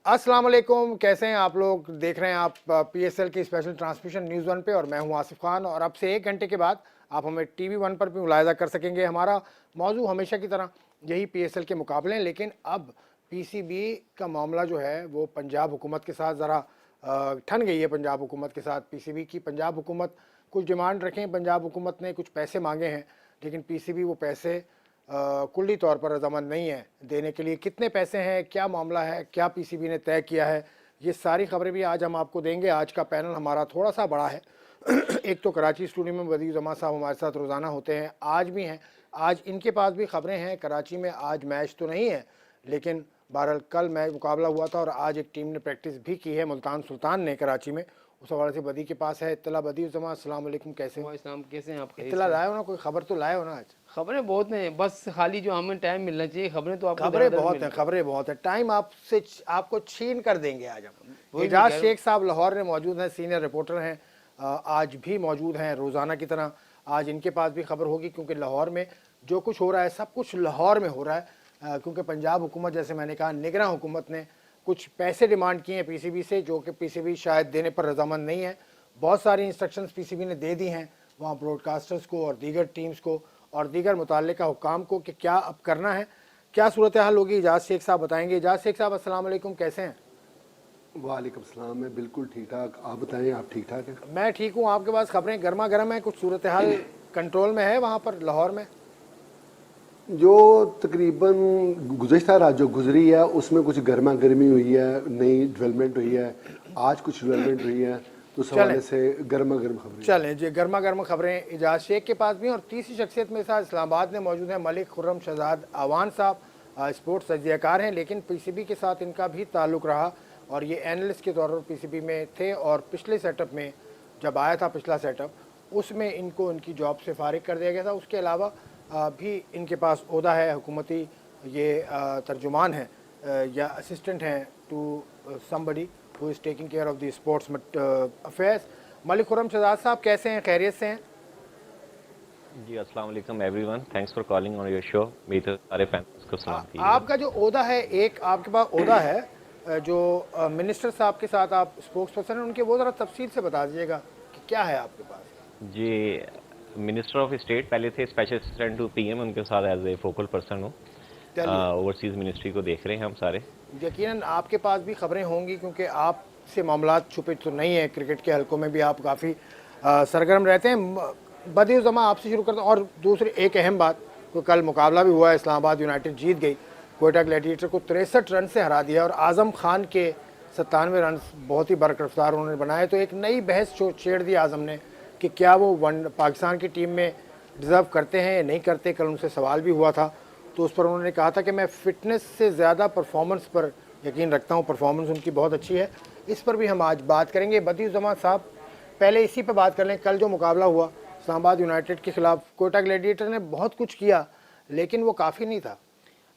अस्सलाम वालेकुम, कैसे हैं आप लोग। देख रहे हैं आप पीएसएल की स्पेशल ट्रांसमिशन न्यूज़ वन पे और मैं हूं आसिफ खान। और अब से 1 घंटे के बाद आप हमें टीवी वन पर भी मुलाहिजा कर सकेंगे। हमारा मौजू हमेशा की तरह यही पीएसएल के मुकाबले हैं, लेकिन अब पीसीबी का मामला जो है वो पंजाब हुकूमत के साथ ज़रा ठन गई है। पंजाब हुकूमत के साथ पीसीबी की पंजाब हुकूमत कुछ डिमांड रखें, पंजाब हुकूमत ने कुछ पैसे मांगे हैं, लेकिन पीसीबी वो पैसे कुल्ली तौर पर रजामंद नहीं है देने के लिए। कितने पैसे हैं, क्या मामला है, क्या पीसीबी ने तय किया है, ये सारी खबरें भी आज हम आपको देंगे। आज का पैनल हमारा थोड़ा सा बड़ा है। एक तो कराची स्टूडियो में बदी जमा साहब हमारे साथ रोज़ाना होते हैं, आज भी हैं। आज इनके पास भी खबरें हैं। कराची में आज मैच तो नहीं है, लेकिन बहरहाल कल मैच मुकाबला हुआ था और आज एक टीम ने प्रैक्टिस भी की है, मुल्तान सुल्तान ने कराची में। उस हवाले से बदी के पास है इत्तला। बदी जमा अस्सलाम वालेकुम, कैसे हो? इस्लाम कैसे हैं आप? इत्तला लाए हो ना, कोई खबर तो लाए हो ना आज? खबरें बहुत हैं, बस खाली जो हमें टाइम मिलना चाहिए। खबरें तो आपको खबरें दर बहुत हैं, मिल खबरें बहुत हैं। टाइम आपसे आपको छीन कर देंगे आज हम। वही मैं एजाज कह रहा हूँ। शेख साहब लाहौर में मौजूद हैं, सीनियर रिपोर्टर हैं, आज भी मौजूद हैं रोज़ाना की तरह। आज इनके पास भी खबर होगी, क्योंकि लाहौर में जो कुछ हो रहा है सब कुछ लाहौर में हो रहा है। क्योंकि पंजाब हुकूमत, जैसे मैंने कहा, निगरान हुकूमत ने कुछ पैसे डिमांड किए हैं पीसीबी से, जो कि पीसीबी शायद देने पर रजामंद नहीं है। बहुत सारी इंस्ट्रक्शंस पीसीबी ने दे दी हैं वहाँ ब्रॉडकास्टर्स को और दीगर टीम्स को और दीगर मुतल्लिका हुक्काम को कि क्या अब करना है, क्या सूरत हाल होगी। एजाज शेख साहब बताएंगे। एजाज शेख साहब अस्सलाम वालेकुम, कैसे हैं? वालेकुम सलाम। मैं बिल्कुल ठीक ठाक, आप बताएं, आप ठीक ठाक हैं? मैं ठीक हूँ। आपके पास खबरें गर्मा गर्म है, कुछ सूरत हाल कंट्रोल में है वहाँ पर लाहौर में? जो तकरीबन गुज़श्ता रात जो गुजरी है उसमें कुछ गर्मा गर्मी हुई है, नई डेवलपमेंट हुई है, आज कुछ डेवलपमेंट हुई है, तो उस हवाले से गर्मा गर्म खबरें। चलें जी, गर्मा गर्म खबरें एजाज शेख के पास भी। और तीसरी शख्सियत मेरे साथ इस्लामाबाद में मौजूद है मलिक खुर्रम शहजाद आवान साहब। स्पोर्ट्स तजज़ियाकार हैं, लेकिन पीसीबी के साथ इनका भी ताल्लुक़ रहा और ये एनालिस्ट के तौर पर पीसीबी में थे। और पिछले सेटअप में जब आया था पिछला सेटअप, उसमें इनको इनकी जॉब से फारिग कर दिया गया था। उसके अलावा भी इनके पास ओहदा है हुकूमती, ये तर्जुमान हैं या असिस्टेंट हैं to somebody who is taking care of the sports affairs. Malik Khurram Shahzad साहब, कैसे हैं, खैरियत से हैं? जी अस्सलाम वालेकुम everyone, thanks for calling on your show. मेरी तो सारे फैंस को सलाम कीजिए। आपका जो ओहदा है, एक आपके पास ओहदा है जो मिनिस्टर साहब के साथ आप स्पोक्स पर्सन हैं उनके, वो ज़रा तफसील से बता दीजिएगा कि क्या है आपके पास। जी, मिनिस्टर ऑफ स्टेट पहले थे, स्पेशल असिस्टेंट टू पीएम, उनके साथ एज ए फोकल पर्सन हूँ। चलिए, ओवरसीज़ मिनिस्ट्री को देख रहे हैं हम सारे। यकीनन आपके पास भी खबरें होंगी, क्योंकि आपसे मामलात छुपे तो नहीं है। क्रिकेट के हलकों में भी आप काफ़ी सरगर्म रहते हैं। बदिल जमा, आपसे शुरू करता हूँ। और दूसरी एक अहम बात, तो कल मुकाबला भी हुआ है, इस्लामाबाद यूनाइटेड जीत गई, कोयटा ग्लैडिएटर को 63 रन से हरा दिया और आज़म खान के 97 रन बहुत ही बरकरार उन्होंने बनाए। तो एक नई बहस छेड़ दी आज़म ने कि क्या वो पाकिस्तान की टीम में डिज़र्व करते हैं या नहीं करते। कल उनसे सवाल भी हुआ था, तो उस पर उन्होंने कहा था कि मैं फ़िटनेस से ज़्यादा परफॉर्मेंस पर यकीन रखता हूँ, परफॉर्मेंस उनकी बहुत अच्छी है। इस पर भी हम आज बात करेंगे। बदिल जमा साहब, पहले इसी पर बात कर लें। कल जो मुकाबला हुआ इस्लामाबाद यूनाइटेड के खिलाफ, कोयटा ग्लैडिएटर ने बहुत कुछ किया, लेकिन वो काफ़ी नहीं था।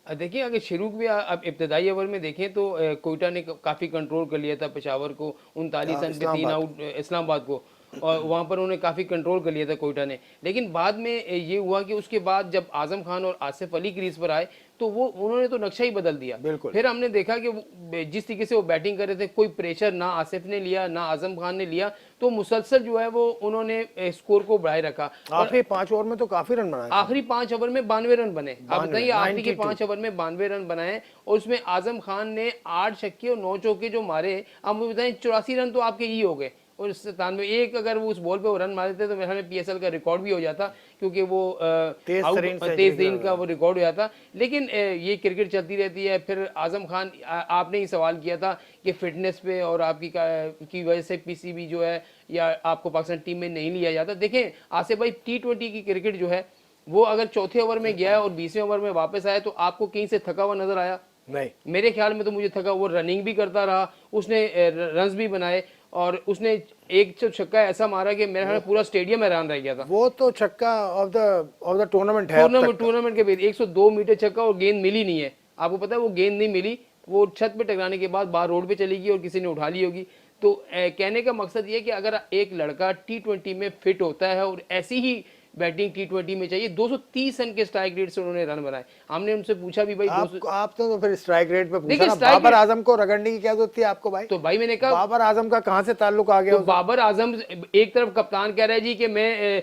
देखिए, अगर शुरू भी आप इब्तदाई ओवर में देखें तो कोयटा ने काफ़ी कंट्रोल कर लिया था पेशावर को, 39 रन पे 3 आउट इस्लामाबाद को, और वहाँ पर उन्होंने काफ़ी कंट्रोल कर लिया था कोयटा ने। लेकिन बाद में ये हुआ कि उसके बाद जब आज़म खान और आसिफ अली क्रीज पर आए तो वो उन्होंने तो नक्शा ही बदल दिया। फिर हमने देखा कि जिस तरीके से वो बैटिंग कर रहे थे, कोई प्रेशर ना आसिफ ने लिया ना आज़म खान ने लिया, तो मुसलसल जो है वो उन्होंने स्कोर को बढ़ाए रखा। आखिरी 5 ओवर में तो काफ़ी रन बनाए, आखिरी 5 ओवर में 92 रन बने। आप बताइए, आखिरी के 5 ओवर में 92 रन बनाए, और उसमें आज़म खान ने 8 छक्के और 9 चौके जो मारे, आप मुझे बताएं 84 रन तो आपके ही हो गए। और 97 एक अगर वो उस बॉल पे वो रन मारे थे तो मेरे ख्याल में पीएसएल का रिकॉर्ड भी हो जाता, क्योंकि वो तेज तरीन का वो रिकॉर्ड हो जाता। लेकिन ये क्रिकेट चलती रहती है। फिर आज़म खान, आपने ही सवाल किया था कि फिटनेस पे और आपकी की वजह से पीसीबी जो है या आपको पाकिस्तान टीम में नहीं लिया जाता। देखें आसिफ भाई, T20 की क्रिकेट जो है वो अगर चौथे ओवर में गया और 20वें ओवर में वापस आया तो आपको कहीं से थका हुआ नजर आया? नहीं, मेरे ख्याल में तो मुझे थका। वो रनिंग भी करता रहा, उसने रन्स भी बनाए, और उसने एक छक्का ऐसा मारा कि मेरे ख्याल में पूरा स्टेडियम हैरान रह गया था। वो तो छक्का ऑफ द टूर्नामेंट है। टूर्नामेंट के बाद 102 मीटर छक्का, और गेंद मिली नहीं है। आपको पता है वो गेंद नहीं मिली, वो छत पे टकराने के बाद बाहर रोड पे चली गई और किसी ने उठा ली होगी। तो कहने का मकसद ये है कि अगर एक लड़का T20 में फिट होता है और ऐसी ही बैटिंग T20 में चाहिए। 230 रन के स्ट्राइक रेट से उन्होंने रन बनाए। हमने उनसे पूछा भी भाई आप तो फिर स्ट्राइक रेट पे पूछा देखिए, ना, स्ट्राइक बाबर रेट- आजम को रगड़ने की क्या जरूरत थी आपको भाई? तो भाई मैंने कहा बाबर आजम का कहां से ताल्लुक आ गया तो उसे? बाबर आजम एक तरफ कप्तान कह रहा है जी कि मैं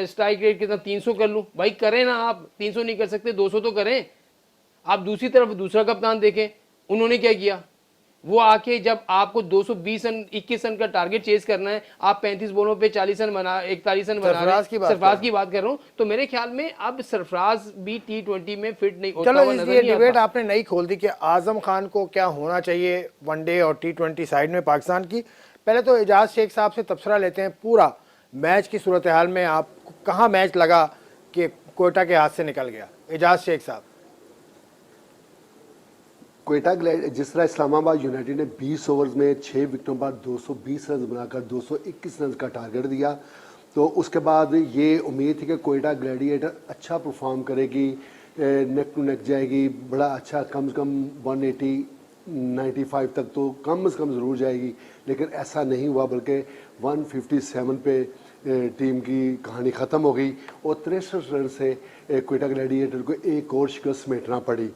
स्ट्राइक रेट कितना 300 कर लूं। भाई करें ना, आप 300 नहीं कर सकते 200 तो करें। आप दूसरी तरफ दूसरा कप्तान देखें, उन्होंने क्या किया, वो आके जब आपको 220 रन 21 रन का टारगेट चेज करना है, आप 35 बॉलों पे 40 रन बना 41 रन बना रहे सरफराज की हैं। बात सरफराज की बात कर रहा हूं। तो मेरे ख्याल में अब सरफराज भी T20 में फिट नहीं होता चलो हुआ नजर ये नहीं डिबेट आता। आपने नई खोल दी कि आजम खान को क्या होना चाहिए वनडे और T20 साइड में पाकिस्तान की। पहले तो एजाज शेख साहब से तबसरा लेते हैं, पूरा मैच की सूरत हाल में आपको कहाँ मैच लगा कि कोयटा के हाथ से निकल गया? एजाज शेख साहब। क्वेटा जिस तरह इस्लामाबाद यूनाइटेड ने 20 ओवर्स में 6 विकेटों पर 220 रन बनाकर 221 रन का टारगेट दिया, तो उसके बाद ये उम्मीद थी कि कोयटा ग्लैडिएटर अच्छा परफॉर्म करेगी, नेक टू नेक जाएगी, बड़ा अच्छा कम से कम 180 95 तक तो कम से कम ज़रूर जाएगी, लेकिन ऐसा नहीं हुआ, बल्कि 157 पे टीम की कहानी ख़त्म हो गई और 63 रन से कोयटा ग्लैडिएटर को एक और शिकस्त समेटना पड़ी।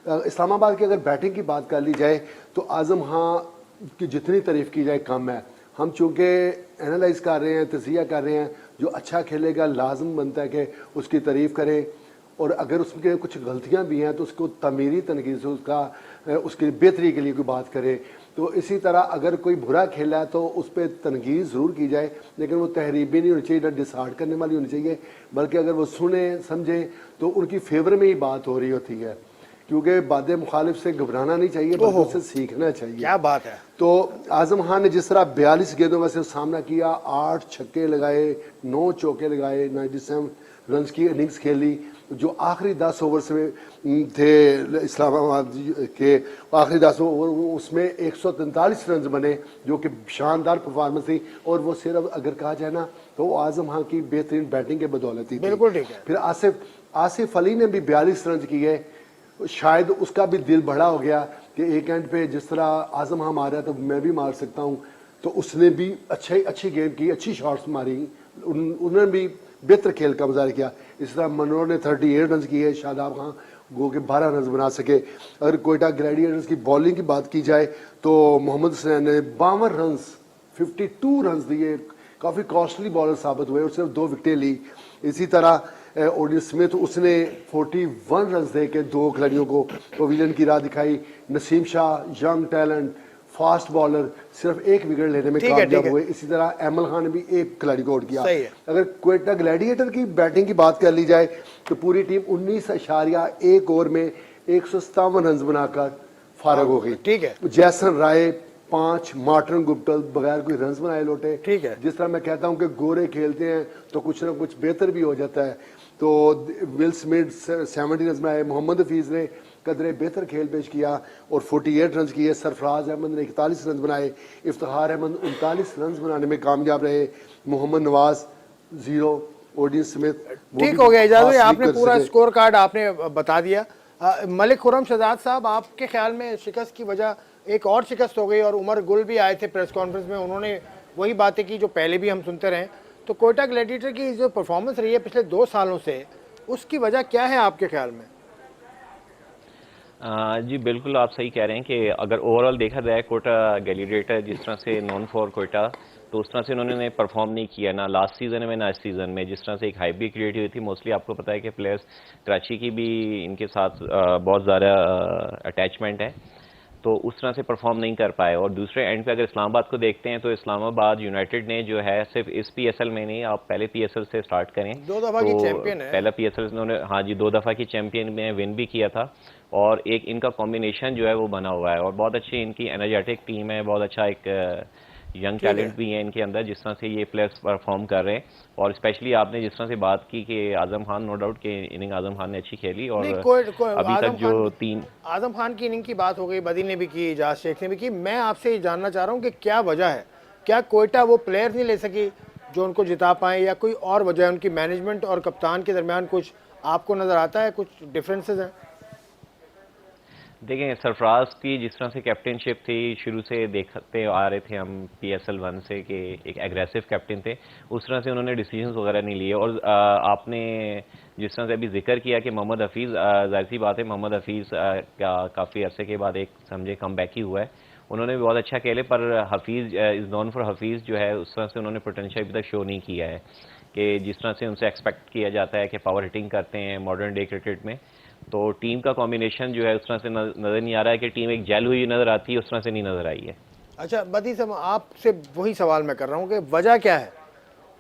इस्लामाबाद की अगर बैटिंग की बात कर ली जाए तो आज़म खान की जितनी तारीफ़ की जाए कम है। हम चूँकि एनालाइज कर रहे हैं, तजिया कर रहे हैं, जो अच्छा खेलेगा लाजम बनता है कि उसकी तारीफ़ करें, और अगर उसके कुछ गलतियां भी हैं तो उसको तमीरी तनकीद से उसकी बेहतरी के लिए कोई बात करे। तो इसी तरह अगर कोई बुरा खेला है तो उस पर तनकीद ज़रूर की जाए, लेकिन वो तहरीर भी नहीं होनी चाहिए, डिसहार्ड करने वाली होनी चाहिए, बल्कि अगर वो सुने समझें तो उनकी फेवर में ही बात हो रही होती है, क्योंकि बाद मुखालिफ से घबराना नहीं चाहिए, बल्कि उससे सीखना चाहिए। क्या बात है। तो आज़म खान ने जिस तरह 42 गेंदों में से सामना किया, 8 छक्के लगाए, 9 चौके लगाए, 97 रन की इनिंग्स खेली, जो आखिरी 10 ओवर्स में थे इस्लामाबाद के आखिरी 10 ओवर, उसमें 143 रन बने, जो कि शानदार परफॉर्मेंस थी, और वो सिर्फ अगर कहा जाए ना तो आज़म खान की बेहतरीन बैटिंग के बदौलत ही थी। बिल्कुल ठीक है। फिर आसिफ अली ने भी 42 रन किए, शायद उसका भी दिल बड़ा हो गया कि एक एंड पे जिस तरह आज़म खान मार रहा तो मैं भी मार सकता हूँ, तो उसने भी अच्छी गेम की, अच्छी शॉट्स मारी, उन्होंने भी बेहतर खेल का मुजाहरा किया। इस तरह मनोहर ने 38 रन किए, शादाब खान गो के 12 रन बना सके। अगर कोयटा ग्लैडिएटर्स की बॉलिंग की बात की जाए तो मोहम्मद हुसैन ने 52 रन 52 रन दिए, काफ़ी कॉस्टली बॉलर साबित हुए और सिर्फ 2 विकेटें ली। इसी तरह ओडी स्मिथ उसने 41 रन दे के 2 खिलाड़ियों को पवेलियन की राह दिखाई। Naseem Shah young talent fast bowler सिर्फ 1 विकेट लेने में कामयाब हुए। इसी तरह अमल खान ने भी 1 खिलाड़ी को आउट किया। अगर कोयटा ग्लैडिएटर की बैटिंग की बात कर ली जाए तो पूरी टीम 19.1 ओवर में 157 रन बनाकर फारग हो गई। ठीक है। जैसन राय 5, मार्टिन गुप्ता बगैर कोई रन बनाए लौटे। ठीक है। जिस तरह मैं कहता हूं कि गोरे खेलते हैं तो कुछ ना कुछ बेहतर भी हो जाता है। तो विल स्मिथ 70 रन बनाए, मोहम्मद हफीज ने कदरे बेहतर खेल पेश किया और 48 रन किए। सरफराज अहमद ने 41 रन बनाए, इफ्तिखार अहमद 39 रन बनाने में कामयाब रहे, मोहम्मद नवाज 0, ओडी स्मिथ। ठीक हो गया इजाज़त, आपने पूरा स्कोर कार्ड आपने बता दिया। मलिक खुर्रम शहजाद साहब, आपके ख्याल में शिकस्त की वजह एक और शिकस्त हो गई, और उमर गुल भी आए थे प्रेस कॉन्फ्रेंस में, उन्होंने वही बातें की जो पहले भी हम सुनते रहे, तो कोयटा ग्लैडिएटर की जो परफॉर्मेंस रही है पिछले 2 सालों से, उसकी वजह क्या है आपके ख्याल में? जी बिल्कुल, आप सही कह रहे हैं कि अगर ओवरऑल देखा जाए कोयटा ग्लैडिएटर जिस तरह से नॉन फॉर कोयटा, तो उस तरह से उन्होंने परफॉर्म नहीं किया ना लास्ट सीजन में ना इस सीजन में। जिस तरह से एक हाइप भी क्रिएट हुई थी, मोस्टली आपको पता है कि प्लेयर्स कराची की भी इनके साथ बहुत ज़्यादा अटैचमेंट है, तो उस तरह से परफॉर्म नहीं कर पाए। और दूसरे एंड पे अगर इस्लामाबाद को देखते हैं तो इस्लामाबाद यूनाइटेड ने जो है सिर्फ इस PSL में नहीं, आप पहले PSL से स्टार्ट करें 2 दफ़ा की चैंपियन है। पहला PSL उन्होंने, हाँ जी, 2 दफ़ा की चैंपियन में विन भी किया था, और एक इनका कॉम्बिनेशन जो है वो बना हुआ है, और बहुत अच्छी इनकी एनर्जेटिक टीम है, बहुत अच्छा एक यंग टैलेंट भी है इनके अंदर, जिस तरह से ये प्लेयर्स परफॉर्म कर रहे हैं। और स्पेशली आपने जिस तरह से बात की कि आजम खान, नो डाउट कि इनिंग आजम खान ने अच्छी खेली, और अभी तक जो 3 आजम खान की इनिंग की बात हो गई, बदी ने भी की, एजाज शेख ने भी की। मैं आपसे ये जानना चाह रहा हूँ कि क्या वजह है, क्या कोयटा वो प्लेयर नहीं ले सकी जो उनको जिता पाए, या कोई और वजह है? उनकी मैनेजमेंट और कप्तान के दरमियान कुछ आपको नज़र आता है, कुछ डिफरेंसेस हैं? देखें, सरफराज की जिस तरह से कैप्टनशिप थी, शुरू से देखते आ रहे थे हम PSL 1 से कि एक एग्रेसिव कैप्टन थे, उस तरह से उन्होंने डिसीजंस वगैरह नहीं लिए। और आपने जिस तरह से अभी जिक्र किया कि मोहम्मद हफीज़, जाहिर सी बात है मोहम्मद हफीज़ काफ़ी अरसे के बाद एक समझे कम बैक ही हुआ है, उन्होंने भी बहुत अच्छा खेले, पर Hafeez is non for Hafeez जो है उस तरह से उन्होंने पोटेंशियल अभी तक शो नहीं किया है कि जिस तरह से उनसे एक्सपेक्ट किया जाता है कि पावर हिटिंग करते हैं मॉडर्न डे क्रिकेट में। तो टीम का कॉम्बिनेशन जो है उस तरह से नज़र नहीं आ रहा है कि टीम एक जेल हुई नज़र आती है, उस तरह से नहीं नज़र आई है। अच्छा बदी साहब, आपसे वही सवाल मैं कर रहा हूँ कि वजह क्या है?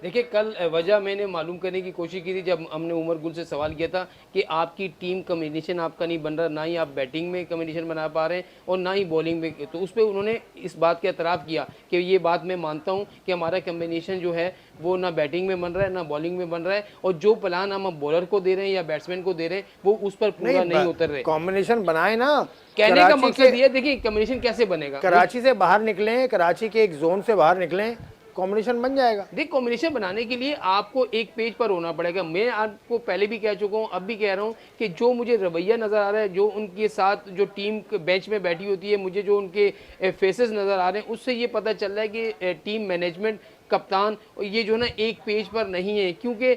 देखिए, कल वजह मैंने मालूम करने की कोशिश की थी जब हमने उमर गुल से सवाल किया था कि आपकी टीम कम्बिनेशन आपका नहीं बन रहा, ना ही आप बैटिंग में कम्बिनेशन बना पा रहे हैं और ना ही बॉलिंग में। तो उस पर उन्होंने इस बात का एतराफ़ किया कि ये बात मैं मानता हूँ कि हमारा कम्बिनेशन जो है वो ना बैटिंग में बन रहा है ना बॉलिंग में बन रहा है, और जो प्लान हम बॉलर को दे रहे हैं या बैट्समैन को दे रहे हैं वो उस पर पूरा नहीं उतर रहे। कॉम्बिनेशन बनाए ना, कहने का कराची मकसद ये, देखिए कम्बिनेशन कैसे बनेगा। कराची से बाहर निकलें, कराची के एक जोन से बाहर निकलें, कॉम्बिनेशन बन जाएगा। देख, कॉम्बिनेशन बनाने के लिए आपको एक पेज पर होना पड़ेगा। मैं आपको पहले भी कह चुका हूँ, अब भी कह रहा हूँ कि जो मुझे रवैया नज़र आ रहा है, जो उनके साथ जो टीम बेंच में बैठी होती है, मुझे जो उनके फेसेस नज़र आ रहे हैं, उससे ये पता चल रहा है कि टीम मैनेजमेंट, कप्तान, ये जो ना एक पेज पर नहीं है। क्योंकि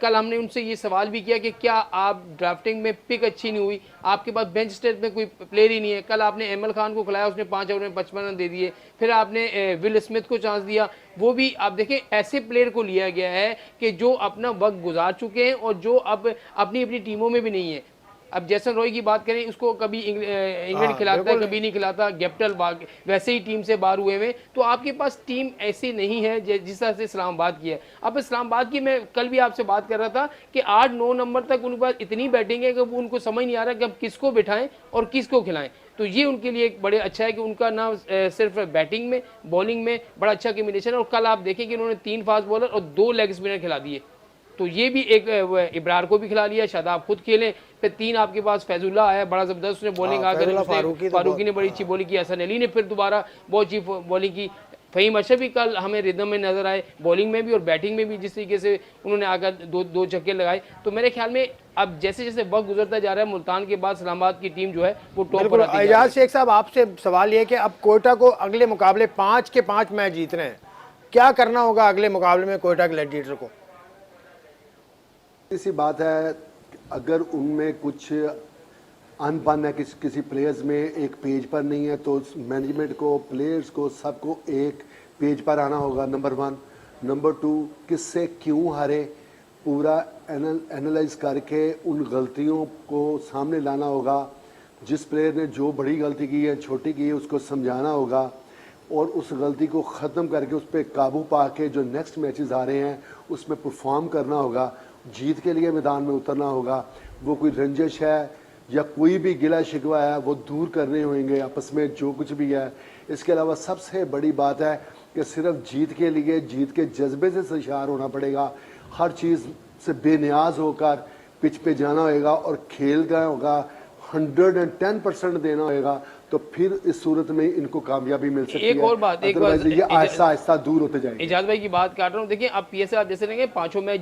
कल हमने उनसे ये सवाल भी किया कि क्या आप ड्राफ्टिंग में पिक अच्छी नहीं हुई, आपके पास बेंच स्टेट में कोई प्लेयर ही नहीं है। कल आपने एमल खान को खिलाया, उसने 5 ओवर में 55 रन दे दिए। फिर आपने विल स्मिथ को चांस दिया, वो भी आप देखें ऐसे प्लेयर को लिया गया है कि जो अपना वक्त गुजार चुके हैं और जो अब अपनी अपनी टीमों में भी नहीं है। अब जैसन रॉय की बात करें, उसको कभी इंग्लैंड खिलाता है, कभी नहीं खिलाता, गेप्टल वैसे ही टीम से बाहर हुए हुए। तो आपके पास टीम ऐसी नहीं है जिस तरह से इस्लामाबाद की है। अब इस्लामाबाद की मैं कल भी आपसे बात कर रहा था कि 8-9 नंबर तक उनके पास इतनी बैटिंग है कि उनको समझ नहीं आ रहा कि अब किसको बिठाएं और किसको खिलाएं। तो ये उनके लिए एक बड़े अच्छा है कि उनका ना सिर्फ बैटिंग में, बॉलिंग में बड़ा अच्छा कॉम्बिनेशन है। और कल आप देखें कि उन्होंने 3 फास्ट बॉलर और 2 लेग स्पिनर खिला दिए। तो ये भी एक इब्रार को भी खिला लिया, शादाब खुद खेले। फिर 3 आपके पास फैजुल्ला आया, बड़ा ज़बरदस्त उसने बॉलिंग आकर, फारूकी ने बड़ी अच्छी बॉलिंग की, हसन अली ने फिर दोबारा बहुत अच्छी बॉलिंग की, फ़हीम अशरफ भी कल हमें रिदम में नजर आए, बॉलिंग में भी और बैटिंग में भी। जिस तरीके से उन्होंने आकर दो छक्के लगाए, तो मेरे ख्याल में अब जैसे जैसे वक्त गुजरता जा रहा है, मुल्तान के बाद इस्लामाबाद की टीम जो है वो टॉप पर आती है। एजाज शेख साहब, आपसे सवाल ये है कि अब कोयटा को अगले मुकाबले 5 के 5 मैच जीत रहे हैं, क्या करना होगा अगले मुकाबले में कोयटा के ग्लैडिएटर को? इसी बात है, अगर उनमें कुछ अनबन है, किसी प्लेयर्स में एक पेज पर नहीं है, तो मैनेजमेंट को, प्लेयर्स को, सबको एक पेज पर आना होगा, नंबर 1। नंबर 2, किससे क्यों हारे पूरा एनालाइज करके उन गलतियों को सामने लाना होगा। जिस प्लेयर ने जो बड़ी गलती की है, छोटी की है, उसको समझाना होगा और उस गलती को ख़त्म करके उस पर काबू पा के जो नेक्स्ट मैचेस आ रहे हैं उसमें परफॉर्म करना होगा, जीत के लिए मैदान में उतरना होगा। वो कोई रंजिश है या कोई भी गिला शिकवा है वो दूर करने होंगे आपस में, जो कुछ भी है। इसके अलावा सबसे बड़ी बात है कि सिर्फ जीत के लिए, जीत के जज्बे से सरशार होना पड़ेगा, हर चीज़ से बेनियाज होकर पिच पे जाना होगा और खेलना होगा, 110% देना होगा। तो फिर इस सूरत में इनको कामयाबी मिल सकती है। एक और बात, ये आहिस्ता आहिस्ता दूर होते जाएंगे। इजाज भाई की बात काट रहा हूँ। देखिए, अब PSL आप जैसे लेंगे 5 मैच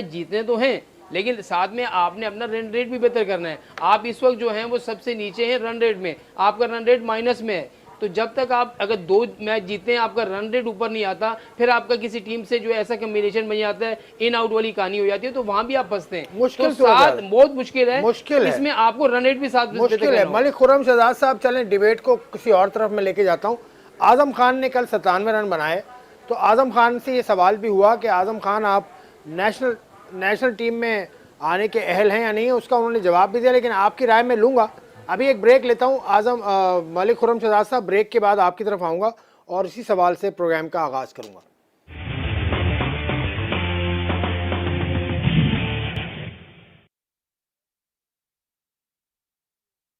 जीतने तो हैं, लेकिन साथ में आपने अपना रन रेट भी बेहतर करना है। आप इस वक्त जो हैं वो सबसे नीचे हैं रन रेट में, आपका रन रेट माइनस में है। तो जब तक आप अगर 2 मैच जीते हैं, आपका रन रेट ऊपर नहीं आता, फिर आपका किसी टीम से जो ऐसा कॉम्बिनेशन बन जाता है, इन आउट वाली कहानी हो जाती है, तो वहां भी आप फंसते हैं। मुश्किल तो साथ बहुत मुश्किल है, मुश्किल है, इसमें आपको रन रेट भी साथ मुश्किल है। मलिक खुर्रम शहजाद साहब, चलें डिबेट को किसी और तरफ में लेके जाता हूँ। आजम खान ने कल 97 रन बनाए, तो आजम खान से ये सवाल भी हुआ कि आजम खान आप नेशनल टीम में आने के अहल हैं या नहीं है, उसका उन्होंने जवाब भी दिया, लेकिन आपकी राय मैं लूँगा। अभी एक ब्रेक लेता हूँ। मलिक खुर्रम शहजाद साहब, ब्रेक के बाद आपकी तरफ आऊँगा और इसी सवाल से प्रोग्राम का आगाज़ करूँगा।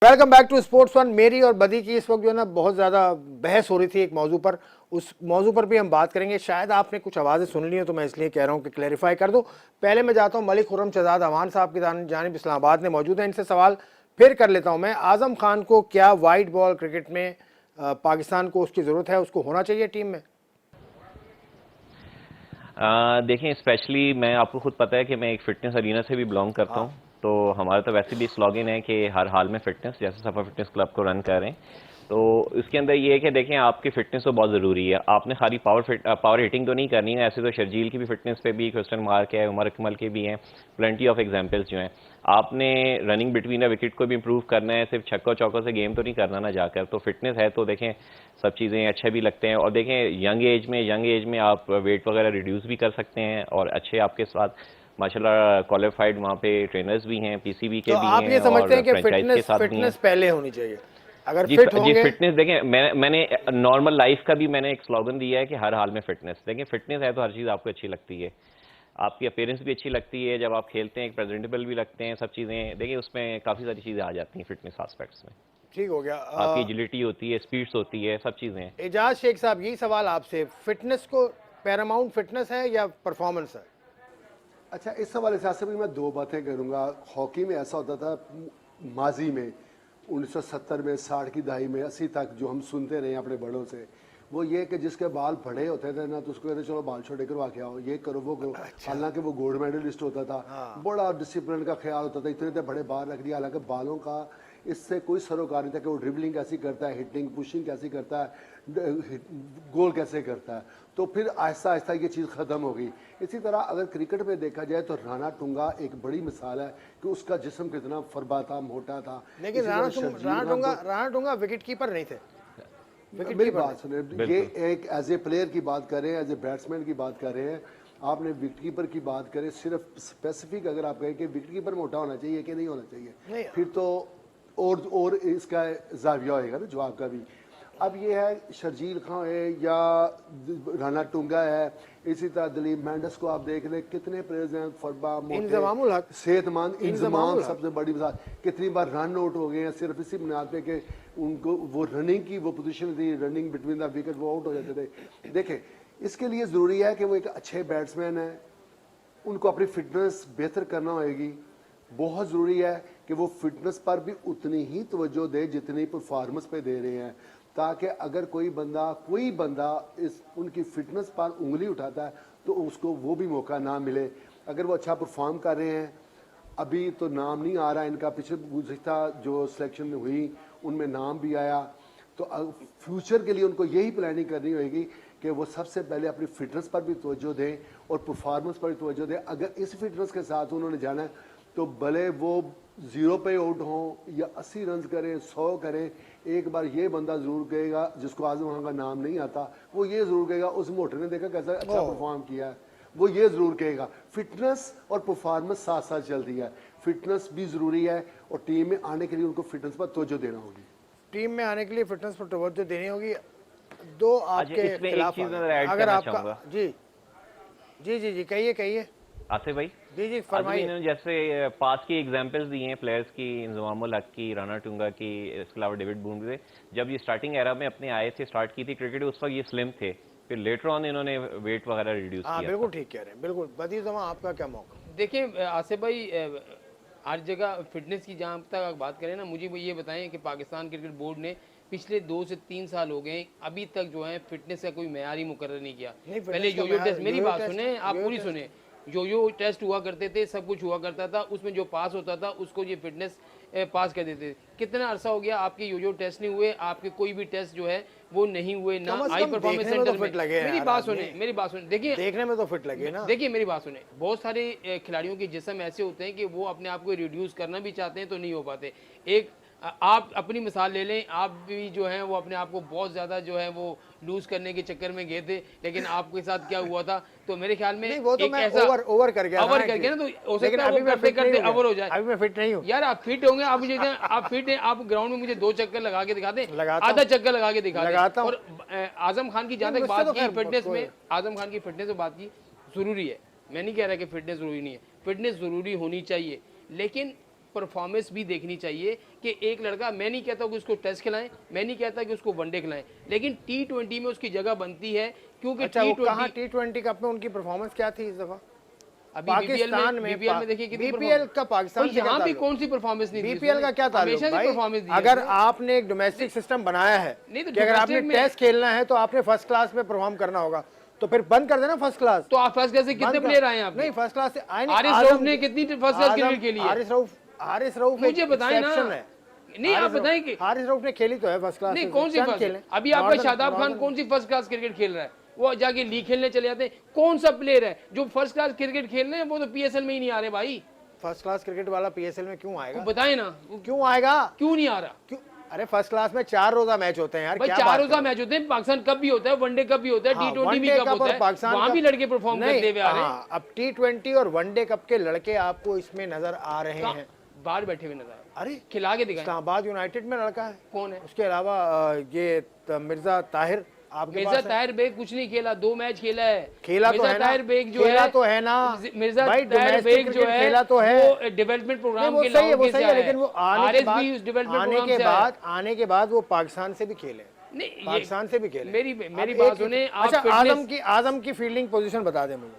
Welcome back to Sports One. मेरी और बदी की इस वक्त जो है ना बहुत ज़्यादा बहस हो रही थी एक मौजू पर, उस मौजू पर भी हम बात करेंगे। शायद आपने कुछ आवाज़ें सुन ली हो, तो मैं इसलिए कह रहा हूँ कि क्लैरिफाई कर दो। पहले मैं जाता हूँ मलिक खुर्रम शहजाद अवान साहब की जानिब, इस्लामाबाद में मौजूद है, इनसे सवाल फिर कर लेता हूँ मैं। आजम खान को क्या वाइट बॉल क्रिकेट में पाकिस्तान को उसकी ज़रूरत है, उसको होना चाहिए टीम में? देखें, स्पेशली मैं, आपको खुद पता है कि मैं एक फिटनेस अरीना से भी बिलोंग करता हूँ, तो हमारा तो वैसे भी स्लोगन है कि हर हाल में फिटनेस, जैसे सफा फिटनेस क्लब को रन कर रहे हैं। तो इसके अंदर ये है कि देखें आपकी फिटनेस तो बहुत ज़रूरी है। आपने खाली पावर हिटिंग तो नहीं करनी है। ऐसे तो शर्जील की भी फिटनेस पे भी क्वेश्चन मार्क है, उमर अकमल के भी हैं, प्लेंटी ऑफ एग्जांपल्स जो हैं। आपने रनिंग बिटवीन द विकेट को भी इंप्रूव करना है, सिर्फ छक्कों चौकों से गेम तो नहीं करना ना जाकर। तो फिटनेस है तो देखें सब चीज़ें अच्छे भी लगते हैं। और देखें यंग एज में आप वेट वगैरह रिड्यूस भी कर सकते हैं और अच्छे आपके साथ माशाल्लाह क्वालिफाइड वहाँ पे ट्रेनर्स भी हैं, पीसीबी के तो भी आप हैं ये समझते हैं और कि फ्रेंचाइज के साथ भी हैं। फिटनेस पहले होनी चाहिए, अगर जी फिट जी होंगे। फिटनेस देखें, मैंने नॉर्मल लाइफ का भी मैंने एक स्लोगन दिया है कि हर हाल में फिटनेस। देखें फिटनेस है तो हर चीज़ आपको अच्छी लगती है, आपकी अपीयरेंस भी अच्छी लगती है, जब आप खेलते हैं प्रेजेंटेबल भी लगते हैं, सब चीज़ें देखिए उसमें काफ़ी सारी चीज़ें आ जाती हैं फिटनेस एस्पेक्ट्स में। ठीक हो गया। आपकी एजिलिटी होती है, स्पीड्स होती है, सब चीज़ें हैं। एजाज शेख साहब, यही सवाल आपसे, फिटनेस को पैरामाउंट फिटनेस है या परफॉर्मेंस है? अच्छा, इस हवाले से आसिफ भाई मैं दो बातें करूंगा। हॉकी में ऐसा होता था माजी में 1970 में, 60 की दहाई में, 80 तक जो हम सुनते रहे अपने बड़ों से, वो ये कि जिसके बाल बड़े होते थे ना तो उसको कहते चलो बाल छोटे करवा के आओ, ये करो वो करो। हालांकि वो गोल्ड मेडलिस्ट होता था, बड़ा डिसिप्लिन का ख्याल होता था, इतने बड़े बाल रख दिए। हालांकि बालों का इससे कोई सरोकार नहीं था कि वो ड्रिबलिंग कैसी करता है, हिटिंग पुशिंग कैसी करता है, गोल कैसे करता है। तो फिर आहिस्ता आहिस्ता ये चीज़ ख़त्म हो गई। इसी तरह अगर क्रिकेट में देखा जाए तो राणा टुंगा एक बड़ी मिसाल है कि उसका जिस्म कितना फरबा था, मोटा था। लेकिन राणा टुंगा विकेट कीपर नहीं थे। मेरी बात सुने, ये एक एज ए प्लेयर की बात करें, एज ए बैट्समैन की बात कर रहे हैं। आपने विकेट कीपर की बात करें, सिर्फ स्पेसिफिक अगर आप कहें कि विकेट कीपर मोटा होना चाहिए कि नहीं होना चाहिए, फिर तो और इसका जाविया होएगा ना जवाब का भी। अब ये है शर्जील खान है या राणा टुंगा है, इसी तरह दलीप मेंडिस को आप देख लें, कितने प्लेयर्स हैं, फरबा, इंजमामुल हक, सेहतमंद, इंजमाम सबसे बड़ी बात, कितनी बार रन आउट हो गए हैं सिर्फ इसी बुनियाद पे कि उनको वो रनिंग की वो पोजीशन थी, रनिंग बिटवीन द विकेट, वो आउट हो जाते थे। देखें, इसके लिए ज़रूरी है कि वो एक अच्छे बैट्समैन है, उनको अपनी फिटनेस बेहतर करना होगी। बहुत ज़रूरी है कि वो फिटनेस पर भी उतनी ही तवज्जो दे जितनी परफॉर्मेंस पे दे रहे हैं, ताकि अगर कोई बंदा इस उनकी फिटनेस पर उंगली उठाता है तो उसको वो भी मौका ना मिले। अगर वो अच्छा परफॉर्म कर रहे हैं, अभी तो नाम नहीं आ रहा इनका, पिछले गुज़िश्ता जो सिलेक्शन हुई उनमें नाम भी आया, तो फ्यूचर के लिए उनको यही प्लानिंग करनी होगी कि वो सबसे पहले अपनी फिटनेस पर भी तवज्जो दें और परफॉर्मेंस पर भी तवज्जो दें। अगर इस फिटनेस के साथ उन्होंने जाना है तो भले वो 0 पे आउट हों या 80 रन करें, 100 करें, एक बार ये बंदा जरूर कहेगा जिसको आजम खान का नाम नहीं आता, वो ये जरूर कहेगा उस मोटर ने देखा कैसा अच्छा परफॉर्म किया है, वो ये जरूर कहेगा। फिटनेस और परफॉर्मेंस साथ साथ चलती है, फिटनेस भी जरूरी है और टीम में आने के लिए उनको फिटनेस पर तवज्जो देना होगी। टीम में आने के लिए फिटनेस पर तवज्जो देनी होगी। दो आपके खिलाफ अगर आपका जी जी जी जी कहिए आसिफ भाई। जी फरमाइए। इन्होंने जैसे पास की एग्जांपल्स दी हैं प्लेयर्स की, इंजमामुल हक की, राणा टुंगा की, इसके अलावा डेविड बूमरे। जब ये स्टार्टिंग एरा में अपने आए थे, स्टार्ट की थी क्रिकेट, उस वक्त ये स्लिम थे, फिर लेटर ऑन इन्होंने वेट वगैरह रिड्यूस किया। बिल्कुल ठीक कह रहे हैं, बिल्कुल। बदी जमा आपका क्या मौका? देखिए आसिफ भाई, हर जगह फिटनेस की जहाँ तक बात करें ना, मुझे ये बताएं कि पाकिस्तान क्रिकेट बोर्ड ने पिछले 2 से 3 साल हो गए अभी तक जो है फिटनेस का कोई मेयार ही मुकर्रर नहीं किया। पहले यो टेस्ट, मेरी बात सुने, आप पूरी सुने, यो टेस्ट हुआ करते थे, सब कुछ हुआ करता था, उसमें जो पास होता था उसको ये फिटनेस पास कर देते थे। कितना अरसा हो गया आपके यो टेस्ट नहीं हुए, आपके कोई भी टेस्ट जो है वो नहीं हुए ना हाई परफॉर्मेंस सेंटर में। मेरी बात सुने, देखिए देखने में तो फिट लगे ना, देखिए मेरी बात सुने, बहुत सारे खिलाड़ियों के जिस्म ऐसे होते हैं कि वो अपने आप को रिड्यूस करना भी चाहते हैं तो नहीं हो पाते। एक आप अपनी मिसाल ले लें, आप भी जो है वो अपने आप को बहुत ज़्यादा जो है वो लूज करने के चक्कर में गए थे, लेकिन आपके साथ क्या हुआ था, तो मेरे ख्याल में वो तो एक ऐसा ओवर कर गया ना, तो हो सकता है वो करते ओवर हो जाए। अभी मैं फिट नहीं हूँ यार, आप फिट होंगे, आप मुझे आप फिट हैं, आप ग्राउंड में मुझे 2 चक्कर लगा के दिखा दें, आधा चक्कर लगा के दिखा दें। और आजम खान की जहाँ तक बात की फिटनेस में, आजम खान की फिटनेस में बात की, जरूरी है, मैं नहीं कह रहा कि फिटनेस जरूरी नहीं है, फिटनेस जरूरी होनी चाहिए, लेकिन परफॉर्मेंस भी देखनी चाहिए कि एक लड़का, मैं नहीं कहता कि उसको टेस्ट खिलाएं, मैं नहीं कहता कि उसको वनडे खिलाएं, लेकिन T20 में उसकी जगह बनती है, क्योंकि T20 कप में उनकी परफॉर्मेंस क्या थी इस दफा? अभी बीपीएल में देखिए कितनी बीपीएल का पाकिस्तान से यहाँ भी कौन सी परफॉर्मेंस नहीं, बीपीएल का क्या था हमेशा से परफॉर्मेंस दी। अगर आपने एक डोमेस्टिक सिस्टम बनाया है कि अगर आपने टेस्ट खेलना है तो आपने फर्स्ट क्लास में परफॉर्म करना होगा, तो फिर बंद कर देना फर्स्ट क्लास। तो आप फर्स्ट क्लास से कितने प्लेयर आए हैं? नहीं फर्स्ट क्लास से आए नहीं। हारिस रऊफ ने कितनी फर्स्ट क्लास क्रिकेट खेली है? हारिस रऊफ मुझे बताएं ना। exception है। नहीं आप बताएं कि हारिस रऊफ ने खेली तो है फर्स्ट क्लास। नहीं कौन सी फर्स्ट? अभी आपका शादाब खान कौन सी फर्स्ट क्लास क्रिकेट खेल रहा है? वो जाके लीग खेलने चले जाते हैं। कौन सा प्लेयर है जो फर्स्ट क्लास क्रिकेट खेल रहे हैं? वो तो पीएसएल में ही नहीं आ रहे भाई। फर्स्ट क्लास क्रिकेट वाला पीएसएल में क्यों आएगा? बताए ना क्यों आएगा? क्यों नहीं आ रहा? क्यों? अरे फर्स्ट क्लास में 4 रोजा मैच होते हैं यार। भाई क्या 4 बात रोजा कर मैच होते हैं। पाकिस्तान कप भी होता है, वनडे कप भी होता है, हाँ, T20 भी वनडे कप कप और होता है। पाकिस्तान वहां का- भी लड़के परफॉर्म नहीं, करते हुए आ रहे हैं। हाँ, अब T20 और वनडे कप के लड़के आपको इसमें नजर आ रहे हैं। बाहर बैठे हुए नजर आ रहे हैं। अरे खिला के दिखाएं। इस्लामाबाद यूनाइटेड में लड़का है। कौन है? उसके अलावा ये मिर्जा ताहिर आपके मिर्जा पास है। ताहिर बेग कुछ नहीं खेला, 2 मैच खेला है। खेला तो मिर्जा है ना। ताहिर बेग जो खेला है तो है ना। मिर्जा भाई, ताहिर domestic बेग जो cricket है खेला तो है। वो डेवलपमेंट प्रोग्राम वो के सही है, वो लाहौर सही से है, आया लेकिन वो आरएस भी उस डेवलपमेंट प्रोग्राम से आया है। आने के बाद वो पाकिस्तान से भी खेले। नहीं ये- पाकिस्तान से भी खेले। मेरी अब बात एक- सुने आप। अच्छा fitness- आजम की फील्डिंग पोजीशन बता दे मुझे।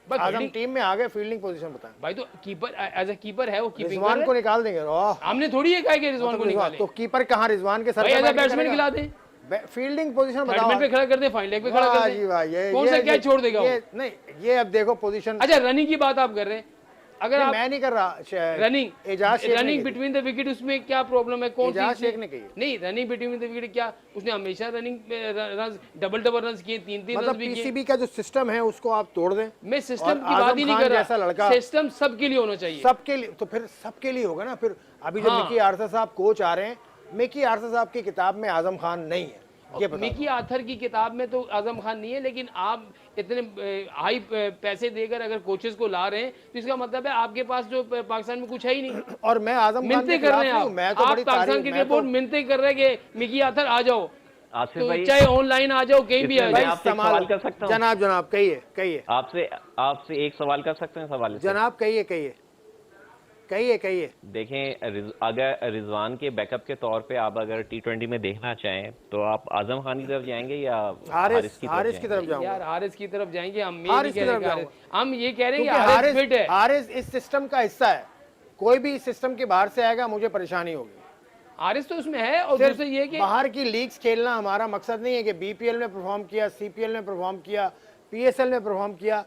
बस आजम fielding- टीम में आ गए, फील्डिंग पोजीशन बता। भाई तो कीपर एज ए कीपर है, वो कीपिंग रिजवान को निकाल देंगे। हमने थोड़ी ये कहा कि रिजवान को निकाले। तो कीपर कहाँ? रिजवान के सर भाई पे एज ए बैठ के बैट्समैन करेगा। खिला दे, फील्डिंग पोजीशन हेडमैन बताओ। पे खड़ा कर दे, फाइन लेग पे खड़ा वाह कर जी दे। वाह, कौन सा कैच छोड़ देगा वो? नहीं ये अब देखो पोजीशन। अच्छा रनिंग की बात आप कर रहे हैं। अगर आप मैं नहीं कर रहा। रनिंग एजाज शेख ने रनिंग की। बिटवीन द विकेट, उसमें क्या प्रॉब्लम है? कौन एजाज सी शेख ने की है। नहीं रनिंग बिटवीन द विकेट क्या उसने हमेशा रनिंग रन डबल रन किए, 3-3 रन मतलब भी किए। पीसीबी का जो सिस्टम है उसको आप तोड़ दें। मैं सिस्टम और की बात ही आजम नहीं खान कर जैसा रहा। लड़का सिस्टम सबके लिए होना चाहिए। सबके लिए, तो फिर सबके लिए होगा ना। फिर अभी जो हाँ। मिकी आर्थर साहब कोच आ रहे हैं, मिकी आर्थर साहब की किताब में आजम खान नहीं है, ये बता मिकी आर्थर की किताब में तो आजम खान नहीं है, लेकिन आप इतने हाई पैसे देकर अगर कोचेस को ला रहे हैं तो इसका मतलब है आपके पास जो पाकिस्तान में कुछ है ही नहीं। और मैं आजम खान मिन्नते के कर खिलाफ रहे हैं नहीं आप। हूं। मैं तो आप बड़ी पाकिस्तान तारीफ- क्रिकेट मैं बोर्ड तो- मिन्नते कर रहे हैं कि मिकी आर्थर आ जाओ, आसिफ तो भाई चाहे ऑनलाइन आ जाओ, कहीं भी आ इसमें जाओ। मैं आपसे एक सवाल कर सकता हूँ? जनाब कहिए आपसे एक सवाल कर सकते हैं सवाल से? जनाब कहिए। देखें, अगर रिजवान के बैकअप के तौर पे आप अगर T20 में देखना चाहें तो आप आजम खान की तरफ जाएंगे या हारिस की जाएंगे? तरफ जाऊंगा। यार हारिस की तरफ जाएंगे हम, ये हारिस नहीं की कह तरफ रहे कि जाऊंगा। हम ये कह रहे हैं कि क्योंकि हारिस फिट है। हारिस इस सिस्टम का हिस्सा है। कोई भी इस सिस्टम के बाहर से आएगा मुझे परेशानी होगी। हारिस तो उसमें है। और सिर्फ दूसरा ये कि बाहर की लीग्स खेलना हमारा मकसद नहीं है कि बीपीएल में परफॉर्म किया, सीपीएल में परफॉर्म किया, पीएसएल में परफॉर्म किया,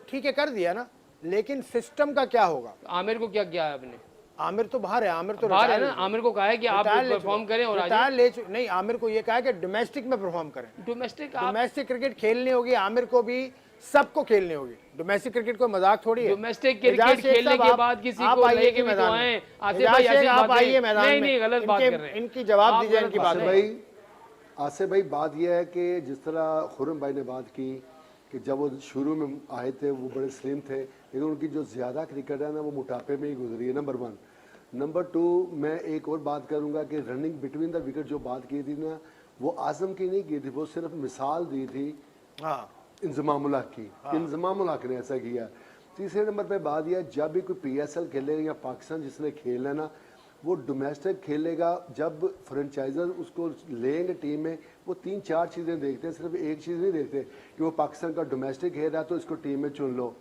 ठीक है कर दिया ना, लेकिन सिस्टम का क्या होगा? आमिर को क्या किया है आपने? आमिर तो बाहर है। आमिर तो बाहर है retire ना। आमिर को कहा है कि आप retire ले परफॉर्म चुका। करें और retire ले चुका। नहीं, आमिर को ये कहा है कि डोमेस्टिक में परफॉर्म करें। डोमेस्टिक डोमेस्टिक क्रिकेट खेलनी होगी आमिर को भी, सबको खेलनी होगी। डोमेस्टिक क्रिकेट कोई मजाक थोड़ी है। डोमेस्टिक एजाज क्रिकेट शेख खेलने साहब, के आप- बाद किसी आप को आइए लेके कि भी मैदान तो में। आए। आसिफ एजाज भाई शेख, ऐसी आप बातें- आइए मैदान नहीं में। नहीं गलत बात इनके- कर रहे हैं। इनकी जवाब आप दीजिए गलत इनकी बात बात कर रहे हैं। भाई आसिफ भाई बात यह है कि जिस तरह खुर्रम भाई ने बात की कि जब वो शुरू में आए थे वो बड़े स्लिम थे, लेकिन उनकी जो ज़्यादा क्रिकेट है ना वो मोटापे में ही गुजरी है, नंबर 1। नंबर 2 मैं एक और बात करूंगा कि रनिंग बिटवीन द विकेट जो बात की थी ना, वो आजम की नहीं की थी, वो सिर्फ मिसाल दी थी हाँ, इंजमामुल हक की। इंजमामुल हक ने ऐसा किया। तीसरे नंबर पे बात यह, जब भी कोई पीएसएल खेलेगा या पाकिस्तान जिसने खेलना है ना, वो डोमेस्टिक खेलेगा। जब फ्रेंचाइजर उसको लेंगे टीम में, वो 3-4 चीज़ें देखते हैं, सिर्फ एक चीज़ नहीं देखते कि वो पाकिस्तान का डोमेस्टिक खेल रहा है तो इसको टीम में चुन लो।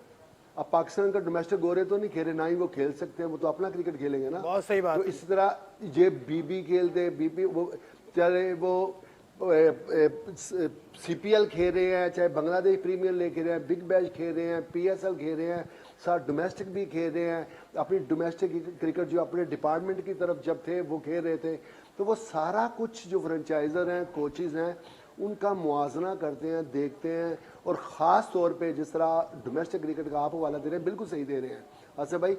अब पाकिस्तान का डोमेस्टिक गोरे तो नहीं खेले, ना ही वो खेल सकते हैं, वो तो अपना क्रिकेट खेलेंगे ना। बहुत सही बात तो है। इसी तरह ये बीबी खेलते, बीबी वो चाहे वो सीपीएल खेल रहे हैं, चाहे बांग्लादेश प्रीमियर लीग खेल रहे हैं, बिग बैश खेल रहे हैं, पीएसएल खेल रहे हैं, साथ डोमेस्टिक भी खेल रहे हैं। अपनी डोमेस्टिक क्रिकेट जो अपने डिपार्टमेंट की तरफ जब थे वो खेल रहे थे, तो वो सारा कुछ जो फ्रेंचाइजर हैं, कोचेज़ हैं, उनका मुआजना करते हैं, देखते हैं। और ख़ास तौर पे जिस तरह डोमेस्टिक क्रिकेट का आप हवाला दे रहे हैं, बिल्कुल सही दे रहे हैं अच्छा भाई।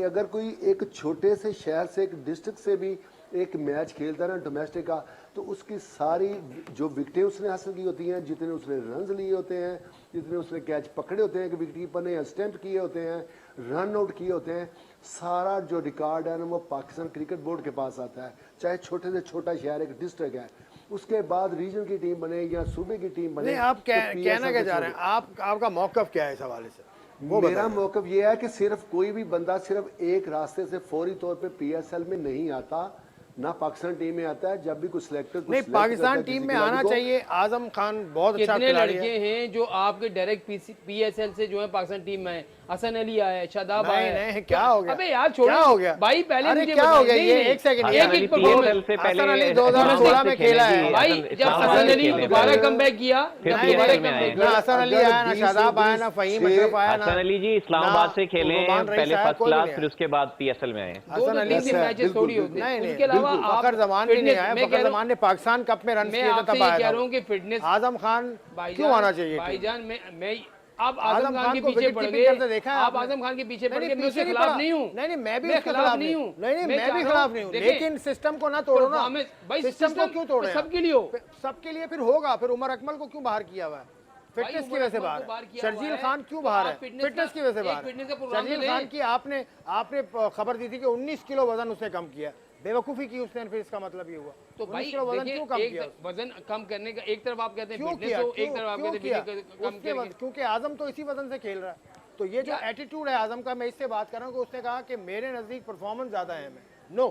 अगर कोई एक छोटे से शहर से, एक डिस्ट्रिक्ट से भी एक मैच खेलता है ना डोमेस्टिक का, तो उसकी सारी जो विकेटें उसने हासिल की होती हैं, जितने उसने रन लिए होते हैं, जितने उसने कैच पकड़े होते हैं कि विकेट कीपर ने स्टैंप किए होते हैं, रन आउट किए होते हैं, सारा जो रिकॉर्ड है ना वो पाकिस्तान क्रिकेट बोर्ड के पास आता है। चाहे छोटे से छोटा शहर एक डिस्ट्रिक्ट है, उसके बाद रीजन की टीम बने या सूबे की टीम बने। नहीं, आप तो कहना क्या चाह रहे हैं? आपका मौकफ क्या है इस हवाले से? वो मेरा मौकफ ये है कि सिर्फ कोई भी बंदा सिर्फ एक रास्ते से फौरी तौर पे पीएसएल में नहीं आता। ना पाकिस्तान टीम में आता है। जब भी कुछ सिलेक्टर नहीं, पाकिस्तान टीम में आना चाहिए। आजम खान बहुत अच्छा कितने खिलाड़ी लड़के है। हैं जो आपके डायरेक्ट पीएसएल से जो है पाकिस्तान टीम में है? हसन अली आया, शादाब नहीं, आया। नहीं, क्या हो गया? अबे यार छोड़ो, क्या हो गया भाई पहले अरे मुझे क्या हो गया? बताइए। ये नहीं, एक सेकंड, एक ये एक PSL से परफॉर्मेंस। पहले हसन अली 2016 में खेला है। भाई जब हसन अली दोबारा कमबैक किया, फिर जब PSL दोबारा में आए। कमबैक ना किया, हसन अली आया, ना शादाब आया, ना फहीम अशरफ आया, ना हसन अली जी इस्लामाबाद से खेले हैं, रुमान रईस पहले आया, फर्स्ट कोई भी क्लास, नहीं फिर उसके बाद PSL में आए। दो हसन दो अली तीन दिन से- मैचेस बिल्कुल, थोड़ी बिल्कुल। होते हैं। नहीं, उसके अलावा बिल्कुल, आप फखर जमान भी नहीं fitness- आया। मैं फखर कह रहा जमान ने पाकिस्तान कप में रन मैं किए थे आपसे तब ये आया कह था रहा वो। हूँ कि फिटनेस आजम खान क्यों आना चाहिए? टीम में? भाईजान मैं आप आजम खान के को पीछे विकेट पड़ कीपिंग गए। करते देखा है आप आपने? आजम खान के पीछे पड़ नहीं, गए। मैं उसके पीछे खिलाफ पड़ा। नहीं हूँ। नहीं, मैं भी उसके खिलाफ नहीं हूँ। नहीं, मैं चाह भी रहा खिलाफ नहीं हूँ, देखें, लेकिन सिस्टम को ना तोड़ो ना। भाई सिस्टम को क्यों तोड़े? सबके लिए हो। सबके लिए फिर होगा। फिर उमर अकमल को क्यों बाहर किया हुआ है? फिटनेस की वजह से बाहर है। शर्जील खान क्यों बाहर है? फिटनेस की वजह से बाहर है। शर्जील खान की आपने खबर दी थी कि 19 किलो वजन उसने कम किया। बेवकूफी की उसने, फिर इसका मतलब ये हुआ। तो 19 भाई किलो वजन देखिए, क्यों कम किया? वजन कम करने का एक तरफ आप कहते हैं क्यों फिटनेस किया? हो, एक तरफ आप क्यों कहते किया? हैं कम उसके करके। क्योंकि आजम तो इसी वजन से खेल रहा है। तो ये जो एटीट्यूड है आजम का, मैं इससे बात कर रहा हूँ कि उसने कहा कि मेरे नजदीक परफॉर्मेंस ज्यादा अहम है। नो,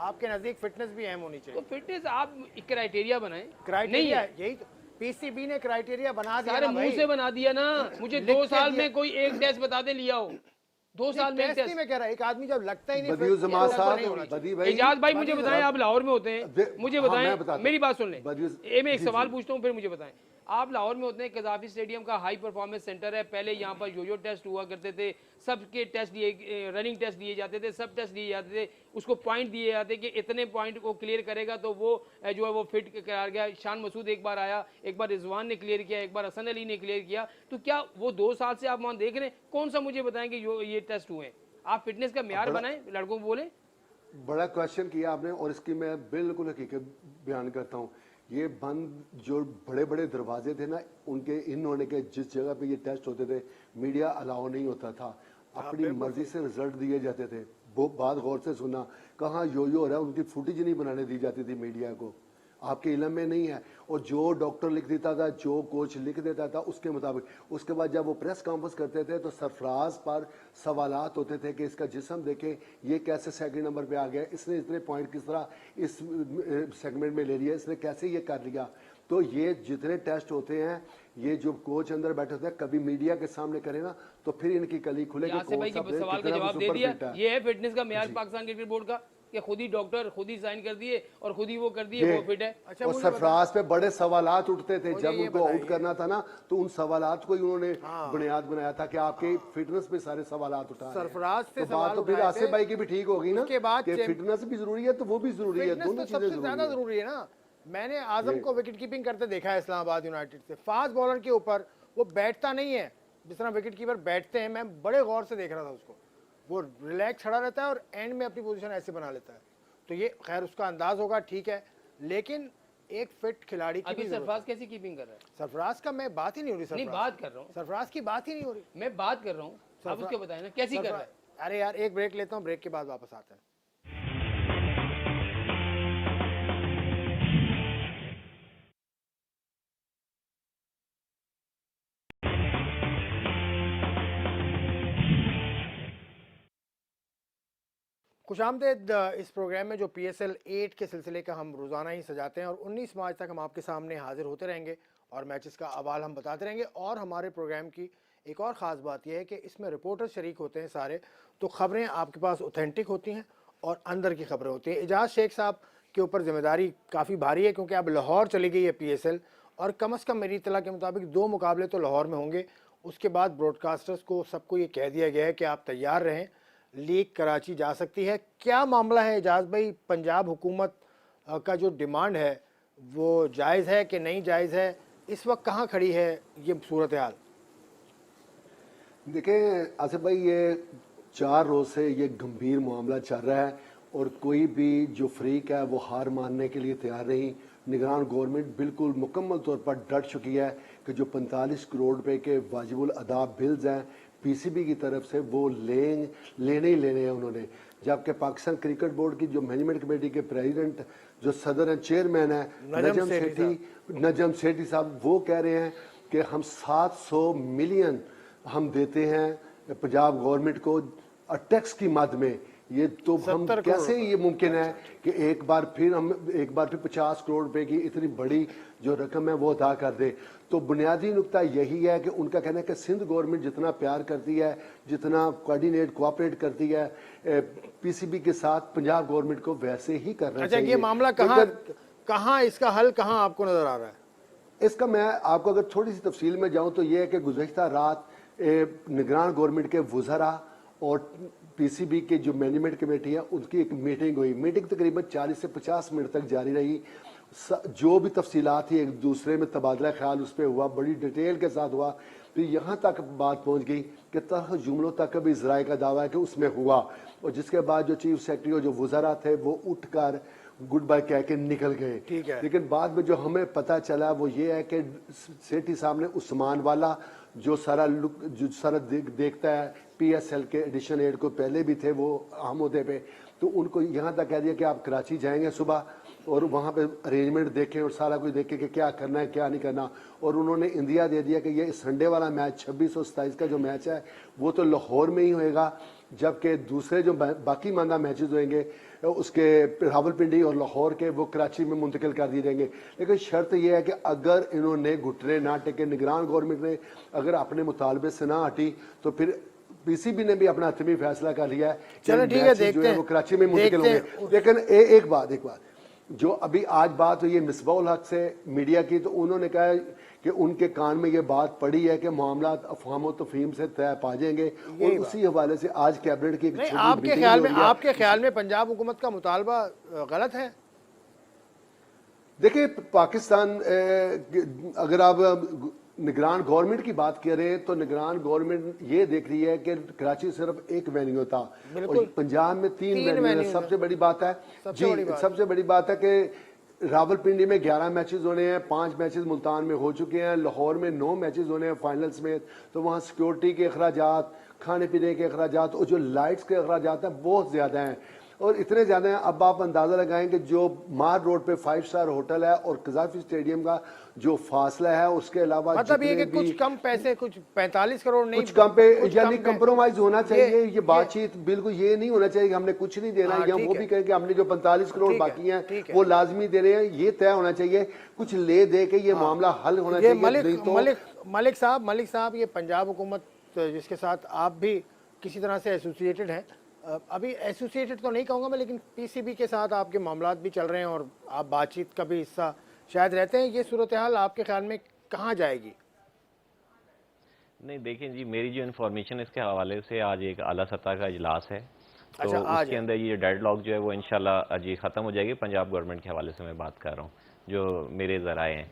आपके नजदीक फिटनेस भी अहम होनी तो चाहिए। फिटनेस आप एक क्राइटेरिया बनाएं। क्राइटेरिया यही तो पीसीबी ने क्राइटेरिया बना दिया सारे ना मुंह भाई। से बना दिया ना। मुझे लिख 2 के साल दिया। में कोई एक टेस्ट बता दे लिया हो। 2 साल में एक टेस्ट ही टेस्ट। में कह रहा है, एक आदमी जब लगता ही नहीं बदियू फिर जमात तो साहब, नहीं होना चाहिए। बदी भाई, एजाज भाई मुझे बदी बताएं, साहब, आप लाहौर में होते हैं, मुझे हाँ, मैं बताएं, बताता हूं। मेरी बात सुन लें। बदियू- मैं एक जी, सवाल जी। पूछता हूं, फिर मुझे बताएं। आप लाहौर में होते हैं, कजाफी स्टेडियम का हाई परफॉर्मेंस सेंटर है। पहले यहाँ पर यो टेस्ट हुआ करते थे, सबके टेस्ट दिए, रनिंग टेस्ट दिए जाते थे, सब टेस्ट दिए जाते थे। उसको पॉइंट दिए जाते कि इतने पॉइंट को क्लियर करेगा तो वो जो है वो फिट करार गया। शान मसूद एक बार आया, एक बार रिजवान ने क्लियर किया, एक बार हसन अली ने क्लियर किया। तो क्या वो 2 साल से आप वहाँ देख रहे हैं? कौन सा मुझे बताएं कि ये टेस्ट हुए हैं? आप फिटनेस का म्यार बनाएं, लड़कों को बोले। बड़ा क्वेश्चन किया आपने और इसकी मैं बिल्कुल हकीकत बयान करता हूँ। ये बंद जो बड़े बड़े दरवाजे थे ना, उनके इन होने के जिस जगह पे ये टेस्ट होते थे, मीडिया अलाउ नहीं होता था। अपनी मर्जी से रिजल्ट दिए जाते थे। वो बात गौर से सुना, कहाँ यो हो रहा है, उनकी फुटेज नहीं बनाने दी जाती थी मीडिया को। आपके इलम में नहीं है। और जो डॉक्टर लिख देता था, जो कोच लिख देता था, उसके मुताबिक। उसके बाद जब वो प्रेस कॉन्फ्रेंस करते थे तो सरफराज पर सवालात होते थे कि इसका जिस्म देखें, ये कैसे सेकंड नंबर पे आ गया, इसने इतने पॉइंट किस तरह इस सेगमेंट में ले लिया, इसने कैसे ये कर लिया। तो ये जितने टेस्ट होते हैं, ये जो कोच अंदर बैठे होते हैं, कभी मीडिया के सामने करे ना तो फिर इनकी कली खुलेगी। यासिर भाई के सवाल का जवाब दे दिया। ये है फिटनेस का म्यार पाकिस्तान क्रिकेट बोर्ड का कि खुद ही डॉक्टर खुद ही साइन कर दिए और खुद ही वो कर दिए, वो फिट है। अच्छा, और मुझे सरफराज पे बड़े सवालात उठते थे मुझे जब ये उनको आउट बताइए। करना था ना, तो उन सवालात को ही उन्होंने बुनियाद बनाया था कि आपके फिटनेस पे सारे सवालात उठा रहे हैं। सरफराज से तो सवाल बात तो फिर उठाए आसिफ थे। भाई की भी ठीक होगी ना उसके बाद कि फिटनेस भी जरूरी है तो वो भी जरूरी है, फिटनेस दोनों तो चीजें सबसे ज्यादा जरूरी है। जरूरी है ना। मैंने आजम को विकेट कीपिंग करते देखा है इस्लामाबाद यूनाइटेड से। फास्ट बॉलर के ऊपर वो बैठता नहीं है जिस तरह विकेट कीपर बैठते हैं। मैं बड़े गौर से देख रहा था उसको, वो रिलैक्स खड़ा रहता है और एंड में अपनी पोजीशन ऐसे बना लेता है। तो ये खैर उसका अंदाज होगा, ठीक है, लेकिन एक फिट खिलाड़ी की अभी भी जरूरत सरफराज कैसी कीपिंग कर रहा है? है। सरफराज का मैं बात ही नहीं हो रही। नहीं, सरफराज बात कर रहा हूँ, सरफराज की बात ही नहीं हो रही। मैं बात कर रहा हूँ। आप उसके बताएं ना कैसी कर रहा है। अरे यार, एक ब्रेक लेता हूँ, ब्रेक के बाद वापस आते हैं। खुशामदेद इस प्रोग्राम में जो PSL 8 के सिलसिले का हम रोज़ाना ही सजाते हैं और 19 मार्च तक हम आपके सामने हाजिर होते रहेंगे और मैचेस का अहवाल हम बताते रहेंगे। और हमारे प्रोग्राम की एक और ख़ास बात यह है कि इसमें रिपोर्टर शरीक होते हैं सारे, तो ख़बरें आपके पास ऑथेंटिक होती हैं और अंदर की खबरें होती हैं। एजाज शेख साहब के ऊपर जिम्मेदारी काफ़ी भारी है क्योंकि अब लाहौर चली गई है PSL और कम अज़ कम मेरी इत्तला के मुताबिक 2 मुकाबले तो लाहौर में होंगे। उसके बाद ब्रॉडकास्टर्स को सबको ये कह दिया गया है कि आप तैयार रहें, लीग कराची जा सकती है। क्या मामला है एजाज भाई? पंजाब हुकूमत का जो डिमांड है वो जायज़ है कि नहीं जायज़ है? इस वक्त कहाँ खड़ी है ये सूरत हाल? देखें आसिफ भाई, ये 4 रोज से ये गंभीर मामला चल रहा है और कोई भी जो फ्रीक है वो हार मानने के लिए तैयार नहीं। निगरान गवर्नमेंट बिल्कुल मुकम्मल तौर पर डट चुकी है कि जो 45 करोड़ रुपए के वाजिबुल अदा बिल्स हैं PCB की तरफ से वो लेने ही लेने हैं उन्होंने। जबकि पाकिस्तान क्रिकेट बोर्ड की जो मैनेजमेंट कमेटी के प्रेसिडेंट, जो सदर हैं, चेयरमैन है नजम सेठी साहब, वो कह रहे हैं कि हम 700 मिलियन हम देते हैं पंजाब गवर्नमेंट को टैक्स की मद में ये तो हम 70 करोड़ कैसे ये मुमकिन है कि एक बार फिर 50 करोड़ रुपए की इतनी बड़ी जो रकम है वो अदा कर दे। तो बुनियादी नुकता यही है कि उनका कहना है कि सिंध गवर्नमेंट जितना प्यार करती है, जितना कोऑर्डिनेट करती है पीसीबी के साथ, पंजाब गवर्नमेंट को वैसे ही करना अच्छा, चाहिए। ये मामला कहाँ इसका हल कहाँ आपको नजर आ रहा है? इसका मैं आपको अगर थोड़ी सी तफसील में जाऊं तो ये है कि गुज़श्ता रात निगरान गवर्नमेंट के वज़रा और पीसीबी के जो मैनेजमेंट कमेटी है उनकी एक मीटिंग हुई। मीटिंग तकरीबन 40 से 50 मिनट तक जारी रही। जो भी तफसीलात थी एक दूसरे में तबादला ख्याल उस पर हुआ, बड़ी डिटेल के साथ हुआ। तो यहाँ तक बात पहुँच गई कि तलख जुमलों तक भी ज़राए का दावा है कि उसमें हुआ, और जिसके बाद जो चीफ सेक्रेटरी और जो वज़रा थे वो उठ कर गुड बाय कह के निकल गए। ठीक है। लेकिन बाद में जो हमें पता चला वो ये है कि सेठी साहब ने उस्मान वाला जो सारा देखता है पीएसएल के एडिशन एड को पहले भी थे वो अहम ओहदे पे, तो उनको यहाँ तक कह दिया कि आप कराची जाएंगे सुबह और वहाँ पे अरेंजमेंट देखें और सारा कुछ देखें कि क्या करना है क्या नहीं करना। और उन्होंने इंदिया दे दिया कि ये संडे वाला मैच 26 और 27 का जो मैच है वो तो लाहौर में ही होएगा, जबकि दूसरे जो बाकी मानदा मैचेस होंगे उसके रावलपिंडी और लाहौर के वो कराची में मुंतकिल कर दिए जाएंगे। लेकिन शर्त यह है कि अगर इन्होंने घुटने ना टेके, निगरान गवर्नमेंट ने अगर अपने मुतालबे से ना हटी, तो फिर पीसीबी ने भी अपना हतमी फैसला कर लिया है। चलो ठीक है, देखते हैं वो कराची में मुंतकिल होंगे। लेकिन एक बात जो अभी आज बात हुई है मिसबाउल हक से मीडिया की, तो उन्होंने कहा कि उनके कान में ये बात पड़ी है कि मामला अफवाह तफहीम से तय पा जाएंगे, और उसी हवाले से आज कैबिनेट की आपके ख्याल में पंजाब हुकूमत का मुतालबा गलत है? देखिए पाकिस्तान अगर आप निगरान गवर्नमेंट की बात करें तो निगरान गवर्नमेंट ये देख रही है कि कराची सिर्फ एक वेन्यू था और पंजाब में तीन वेन्यू है। सबसे बड़ी बात है सबसे बड़ी बात है कि रावलपिंडी में 11 मैचेस होने हैं, 5 मैचेस मुल्तान में हो चुके हैं, लाहौर में 9 मैचेस होने हैं फाइनल्स में। तो वहाँ सिक्योरिटी के अखराजात, खाने पीने के अखराजात और जो लाइट्स के अखराजात हैं बहुत ज़्यादा हैं, और इतने ज़्यादा हैं। अब आप अंदाज़ा लगाएं कि जो मार रोड पे 5 स्टार होटल है और कज़ाफी स्टेडियम का जो फासला है, उसके अलावा मतलब ये कि कुछ कम पैसे, कुछ 45 करोड़ नहीं, कुछ कम पे यानी कंप्रोमाइज होना चाहिए। ये बातचीत बिल्कुल ये नहीं होना चाहिए कि हमने कुछ नहीं देना है, या वो भी कहें कि हमने जो 45 करोड़ बाकी हैं वो लाजमी दे रहे हैं। ये तय होना चाहिए, कुछ ले दे के ये मामला हल होना चाहिए। मलिक साहब, ये पंजाब हुकूमत जिसके साथ आप भी किसी तरह से एसोसिएटेड हैं, अभी एसोसिएटेड तो नहीं कहूँगा मैं, लेकिन पीसीबी के साथ आपके मामलात भी चल रहे हैं और आप बातचीत का भी हिस्सा शायद रहते हैं, ये सूरत हाल आपके ख्याल में कहाँ जाएगी? नहीं देखिए जी, मेरी जो इन्फॉर्मेशन इसके हवाले से आज एक आला सतह का इजलास है, तो उसके अंदर ये डेडलॉक जो है वो इंशाल्लाह जी ख़त्म हो जाएगी। पंजाब गवर्नमेंट के हवाले से मैं बात कर रहा हूँ, जो मेरे ज़राए हैं।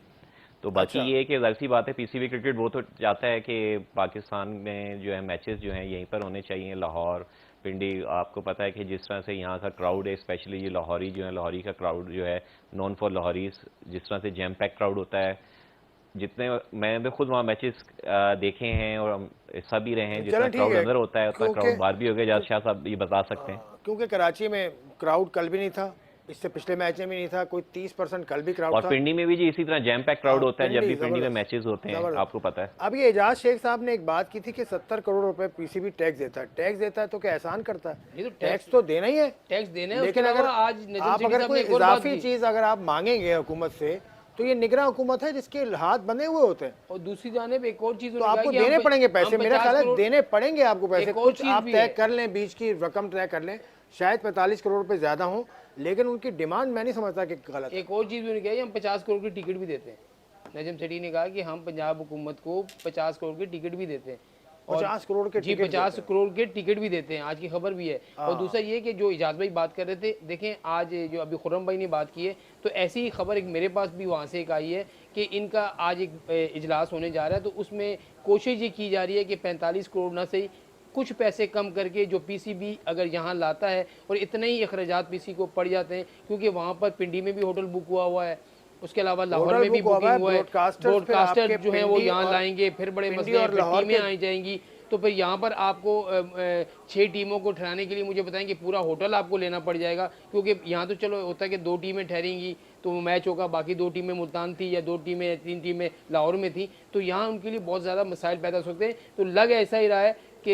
तो बाकी ये है कि ज़ाहिर सी बात है पीसीबी क्रिकेट वो तो चाहता है कि पाकिस्तान में जो है मैचेस जो हैं यहीं पर होने चाहिए। लाहौर, पिंडी, आपको पता है कि जिस तरह से यहाँ का क्राउड है, स्पेशली ये लाहौरी जो है, लाहौरी का क्राउड जो है नॉन फॉर लाहौरीज, जिस तरह से जैम पैक क्राउड होता है, जितने मैंने भी खुद वहाँ मैचेस देखे हैं और हिस्सा भी रहे हैं, जितना क्राउड अंदर होता है उतना क्राउड बाहर भी हो गया। जाद शाह साहब ये बता सकते हैं, क्योंकि कराची में क्राउड कल भी नहीं था, इससे पिछले मैच में भी नहीं था, कोई 30% कल भी क्राउड था, और पिंडी में भी जी इसी तरह जैम पैक क्राउड होता है जब भी पिंडी में मैचेस होते हैं, आपको पता है। अब ये एजाज शेख साहब ने एक बात की थी कि 70 करोड़ रुपए पीसीबी टैक्स देता है तो क्या एहसान करता है? ये तो टैक्स तो देना ही है, टैक्स देना है। लेकिन अगर आप अगर कोई इजाफी चीज अगर आप मांगेंगे हुकूमत से तो ये निगरान हुकूमत है जिसके हाथ बंधे हुए होते हैं। और दूसरी जानिब एक और चीज, तो आपको देने पड़ेंगे पैसे, मेरा ख्याल है देने पड़ेंगे आपको पैसे। कुछ आप तय कर लें, बीच की रकम तय कर लें, शायद 45 करोड़ रुपए ज्यादा हो, लेकिन उनकी डिमांड मैं नहीं समझता कि गलत। एक और चीज भी उन्होंने कहा, हम 50 करोड़ की टिकट भी देते हैं। नजम सेठी ने कहा कि हम पंजाब हुकूमत को 50 करोड़ की टिकट भी देते हैं। 50 करोड़ के जी 50 करोड़ के टिकट भी देते हैं, आज की खबर भी है। और दूसरा ये कि जो इजाज भाई बात कर रहे थे, देखें आज जो अभी खुर्रम भाई ने बात की है, तो ऐसी ही खबर एक मेरे पास भी वहाँ से एक आई है कि इनका आज एक इजलास होने जा रहा है, तो उसमें कोशिश ये की जा रही है कि 45 करोड़ ना सही कुछ पैसे कम करके जो पीसीबी अगर यहाँ लाता है, और इतने ही अखराजात पीसी को पड़ जाते हैं, क्योंकि वहाँ पर पिंडी में भी होटल बुक हुआ है, उसके अलावा लाहौर में भी बुकिंग हुआ है, ब्रॉडकास्टर जो है वो यहाँ लाएंगे, फिर बड़े मसले टीमें आई जाएंगी। तो फिर यहाँ पर आपको 6 टीमों को ठहराने के लिए मुझे बताएं कि पूरा होटल आपको लेना पड़ जाएगा, क्योंकि यहाँ तो चलो होता है कि 2 टीमें ठहरेंगी तो वो मैच होगा, बाकी 2 टीमें मुल्तान थी या 2 टीमें या 3 टीमें लाहौर में थी, तो यहाँ उनके लिए बहुत ज़्यादा मसाइल पैदा हो सकते हैं। तो लग ऐसा ही रहा है कि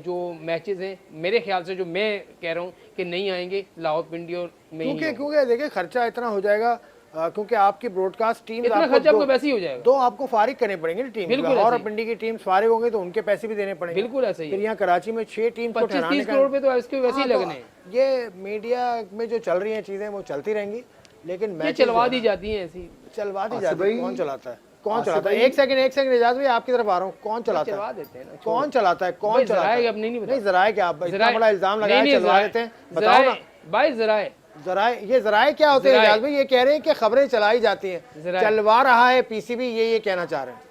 जो मैचेस हैं मेरे ख्याल से, जो मैं कह रहा हूँ कि नहीं आएंगे लाहौर, पिंडी और में ही होंगे। क्योंकि देखिए खर्चा इतना हो जाएगा, क्योंकि आपकी ब्रॉडकास्ट टीम इतना खर्चा आपको वैसे ही हो जाएगा। दो आपको फारिग करने पड़ेंगे ना टीम, बिल्कुल लाहौर ऐसे और ही। पिंडी की टीम फारिग होंगे तो उनके पैसे भी देने पड़ेंगे। बिल्कुल ऐसे ही फिर है। यहाँ कराची में 6 टीम को 25-30 करोड़ रुपए तो इसके वैसे ही हाँ, तो लगने हैं। ये मीडिया में जो चल रही हैं चीजें वो चलती रहेंगी, लेकिन ये मैचेस चलवा जो दी है, जाती हैं ऐसी। चलवा दी आसिफ जाती है। भाई- कौन चलाता है, कौन आसिफ चलाता है? भाई- एक सेकंड एजाज भाई, आपकी तरफ आ रहा हूँ। कौन चलाता चलवा है? देते हैं ना, कौन चलाता है? कौन भाई चलाता ज़राए है? अब नहीं नहीं ज़राए क्या, आप इतना ज़राए- बड़ा इल्जाम लगाया, नहीं, चलवा ज़राए- देते हैं, बताओ ना। भाई ज़राए ज़राए, ये ज़राए क्या होते हैं ज़राए। एजाज भाई? ये कह रहे हैं कि खबरें चलाई जाती हैं, ज़राए। चलवा रहा है पीसीबी, ये कहना चाह रहे हैं।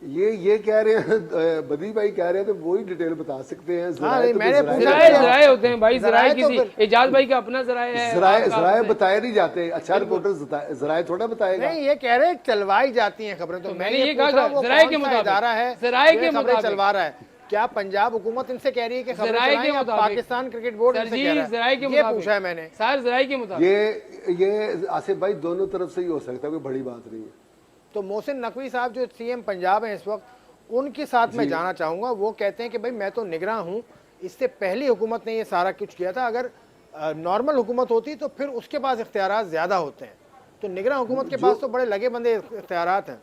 ये कह रहे हैं, बदी भाई कह रहे हैं, तो वही डिटेल बता सकते हैं। हाँ, नहीं, मैंने पूछा ज़राए है। ज़राए होते हैं भाई, ज़राए ज़राए तो किसी फिर- एजाज भाई का अपना ज़राए है। ज़राए आपका ज़राए अपना- बताए नहीं जाते। अच्छा रिपोर्टर ज़राए थोड़ा बताएगा। नहीं, ये कह रहे हैं चलवाई जाती हैं खबरें, तो मैंने मैंने ये पूछा कहा वो ज़राए कौन के सा मुताबिक। इदारा है ज़राए जो के ये खबरें मुताबिक। चलवा रहा है? क्या पंजाब हुकूमत इनसे कह रही है कि खबरें ज़राए चलाएं, के या मुताबिक। पाकिस्तान क्रिकेट बोर्ड सर इनसे जी, कह रहा ज़राए के है? ये मुताबिक पूछा है मैंने। सर ज़राए के मुताबिक। ये आसिफ भाई दोनों तरफ से ही हो सकता है, कोई बड़ी बात नहीं है। तो मोहसिन नकवी साहब जो सीएम पंजाब हैं इस वक्त, उनके साथ मैं जाना चाहूँगा। वो कहते हैं कि भाई मैं तो निगरान हूँ, इससे पहली हुकूमत ने ये सारा कुछ किया था। अगर नॉर्मल हुकूमत होती तो फिर उसके पास इख्तियारात ज़्यादा होते हैं, तो निगरान हुकूमत के पास तो बड़े लगे बंदे इख्तियारात हैं।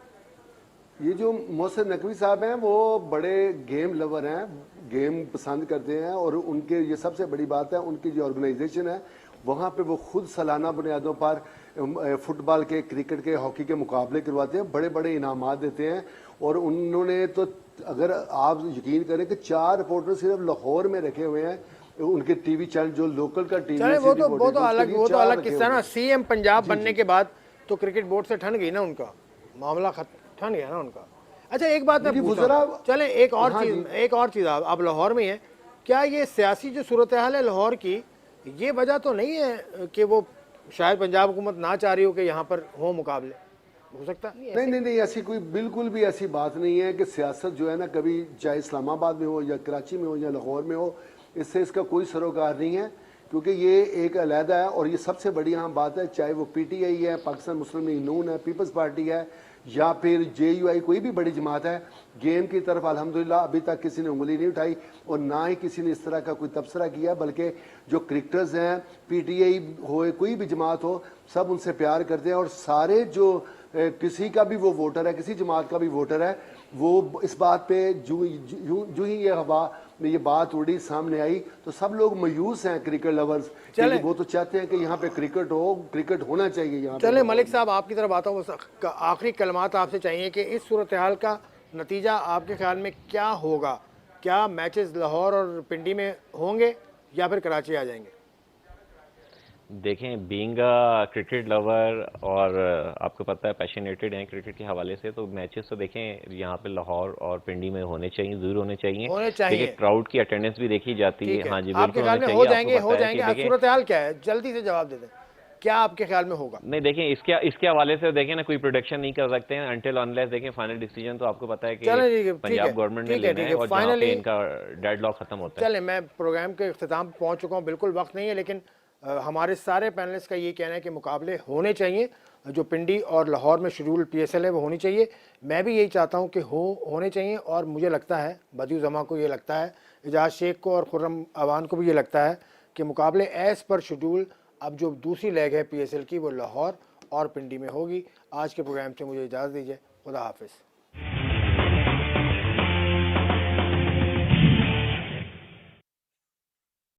ये जो मोहसिन नकवी साहब हैं वो बड़े गेम लवर हैं, गेम पसंद करते हैं, और उनके ये सबसे बड़ी बात है, उनकी जो ऑर्गेनाइजेशन है वहाँ पे वो खुद सालाना बुनियादों पर फुटबॉल के, क्रिकेट के, हॉकी के मुकाबले करवाते हैं, बड़े बड़े इनामात देते हैं। और उन्होंने तो, अगर आप यकीन करें कि 4 रिपोर्टर सिर्फ लाहौर में रखे हुए हैं, उनके टीवी चैनल जो लोकल का टीवी चले वो तो अलग किस्सा ना। सीएम पंजाब बनने के बाद तो क्रिकेट बोर्ड से ठन गई ना, उनका मामला ठन गया ना उनका। अच्छा, एक बात मैं जी, पूछ वो रहा हूं। जरा- चले एक और हाँ चीज, आप लाहौर में हैं, क्या ये सियासी जो सूरत हाल है लाहौर की, ये वजह तो नहीं है कि वो शायद पंजाब हुकूमत ना चाह रही हो कि यहाँ पर हो मुकाबले? हो सकता है। नहीं, ऐसी कोई बिल्कुल भी ऐसी बात नहीं है कि सियासत जो है ना, कभी चाहे इस्लामाबाद में हो या कराची में हो या लाहौर में हो, इससे इसका कोई सरोकार नहीं है, क्योंकि ये एक अलहदा है। और ये सबसे बड़ी अहम बात है, चाहे वो पीटीआई है, पाकिस्तान मुस्लिम लीग नून है, पीपल्स पार्टी है, या फिर जेयूआई, कोई भी बड़ी जमात है, गेम की तरफ अल्हम्दुलिल्लाह अभी तक किसी ने उंगली नहीं उठाई, और ना ही किसी ने इस तरह का कोई तबसरा किया। बल्कि जो क्रिकेटर्स हैं, पीटीआई हो, कोई भी जमात हो, सब उनसे प्यार करते हैं। और सारे जो किसी का भी वो वोटर है, किसी जमात का भी वोटर है, वो इस बात पे जो ही ये हवा में ये बात उड़ी सामने आई, तो सब लोग मायूस हैं क्रिकेट लवर्स, क्योंकि वो तो चाहते हैं कि यहाँ पे क्रिकेट हो, क्रिकेट होना चाहिए यहाँ पे। चले मलिक साहब, आपकी तरफ आता हूँ। आखिरी कलमात आपसे चाहिए कि इस सूरत हाल का नतीजा आपके ख्याल में क्या होगा? क्या मैचेस लाहौर और पिंडी में होंगे या फिर कराची आ जाएंगे? देखें, बीइंग क्रिकेट लवर और आपको पता है पैशनेटेड हैं क्रिकेट के हवाले से, तो मैचेस तो देखें यहाँ पे लाहौर और पिंडी में होने चाहिए, जरूर होने चाहिए। देखिए, क्राउड की अटेंडेंस भी देखी जाती है। हाँ जी, आपके ख्याल में हो जाएंगे? सूरत हाल क्या है, जल्दी से जवाब दे दें, क्या आपके ख्याल में होगा? नहीं, देखें, इसके हवाले से देखें ना, कोई प्रोडक्शन नहीं कर सकते हैं अनटिल अनलेस देखें फाइनल डिसीजन तो आपको पता है कि पंजाब गवर्नमेंट ने लेना है, और जहाँ पे इनका डेडलॉक खत्म होता है। चले, मैं प्रोग्राम के इख्तिताम पे पहुंच चुका हूँ, बिल्कुल वक्त नहीं है, लेकिन हमारे सारे पैनलिस्ट का ये कहना है कि मुकाबले होने चाहिए। जो पिंडी और लाहौर में शेड्यूल पीएसएल है वो होनी चाहिए। मैं भी यही चाहता हूँ कि होने चाहिए, और मुझे लगता है, बदियू जमा को ये लगता है, एजाज शेख को और खुर्रम अवान को भी ये लगता है कि मुकाबले एज़ पर शेड्यूल अब जो दूसरी लेग है पीएसएल की, वो लाहौर और पिंडी में होगी। आज के प्रोग्राम से मुझे इजाज़त दीजिए। खुदा हाफिज़।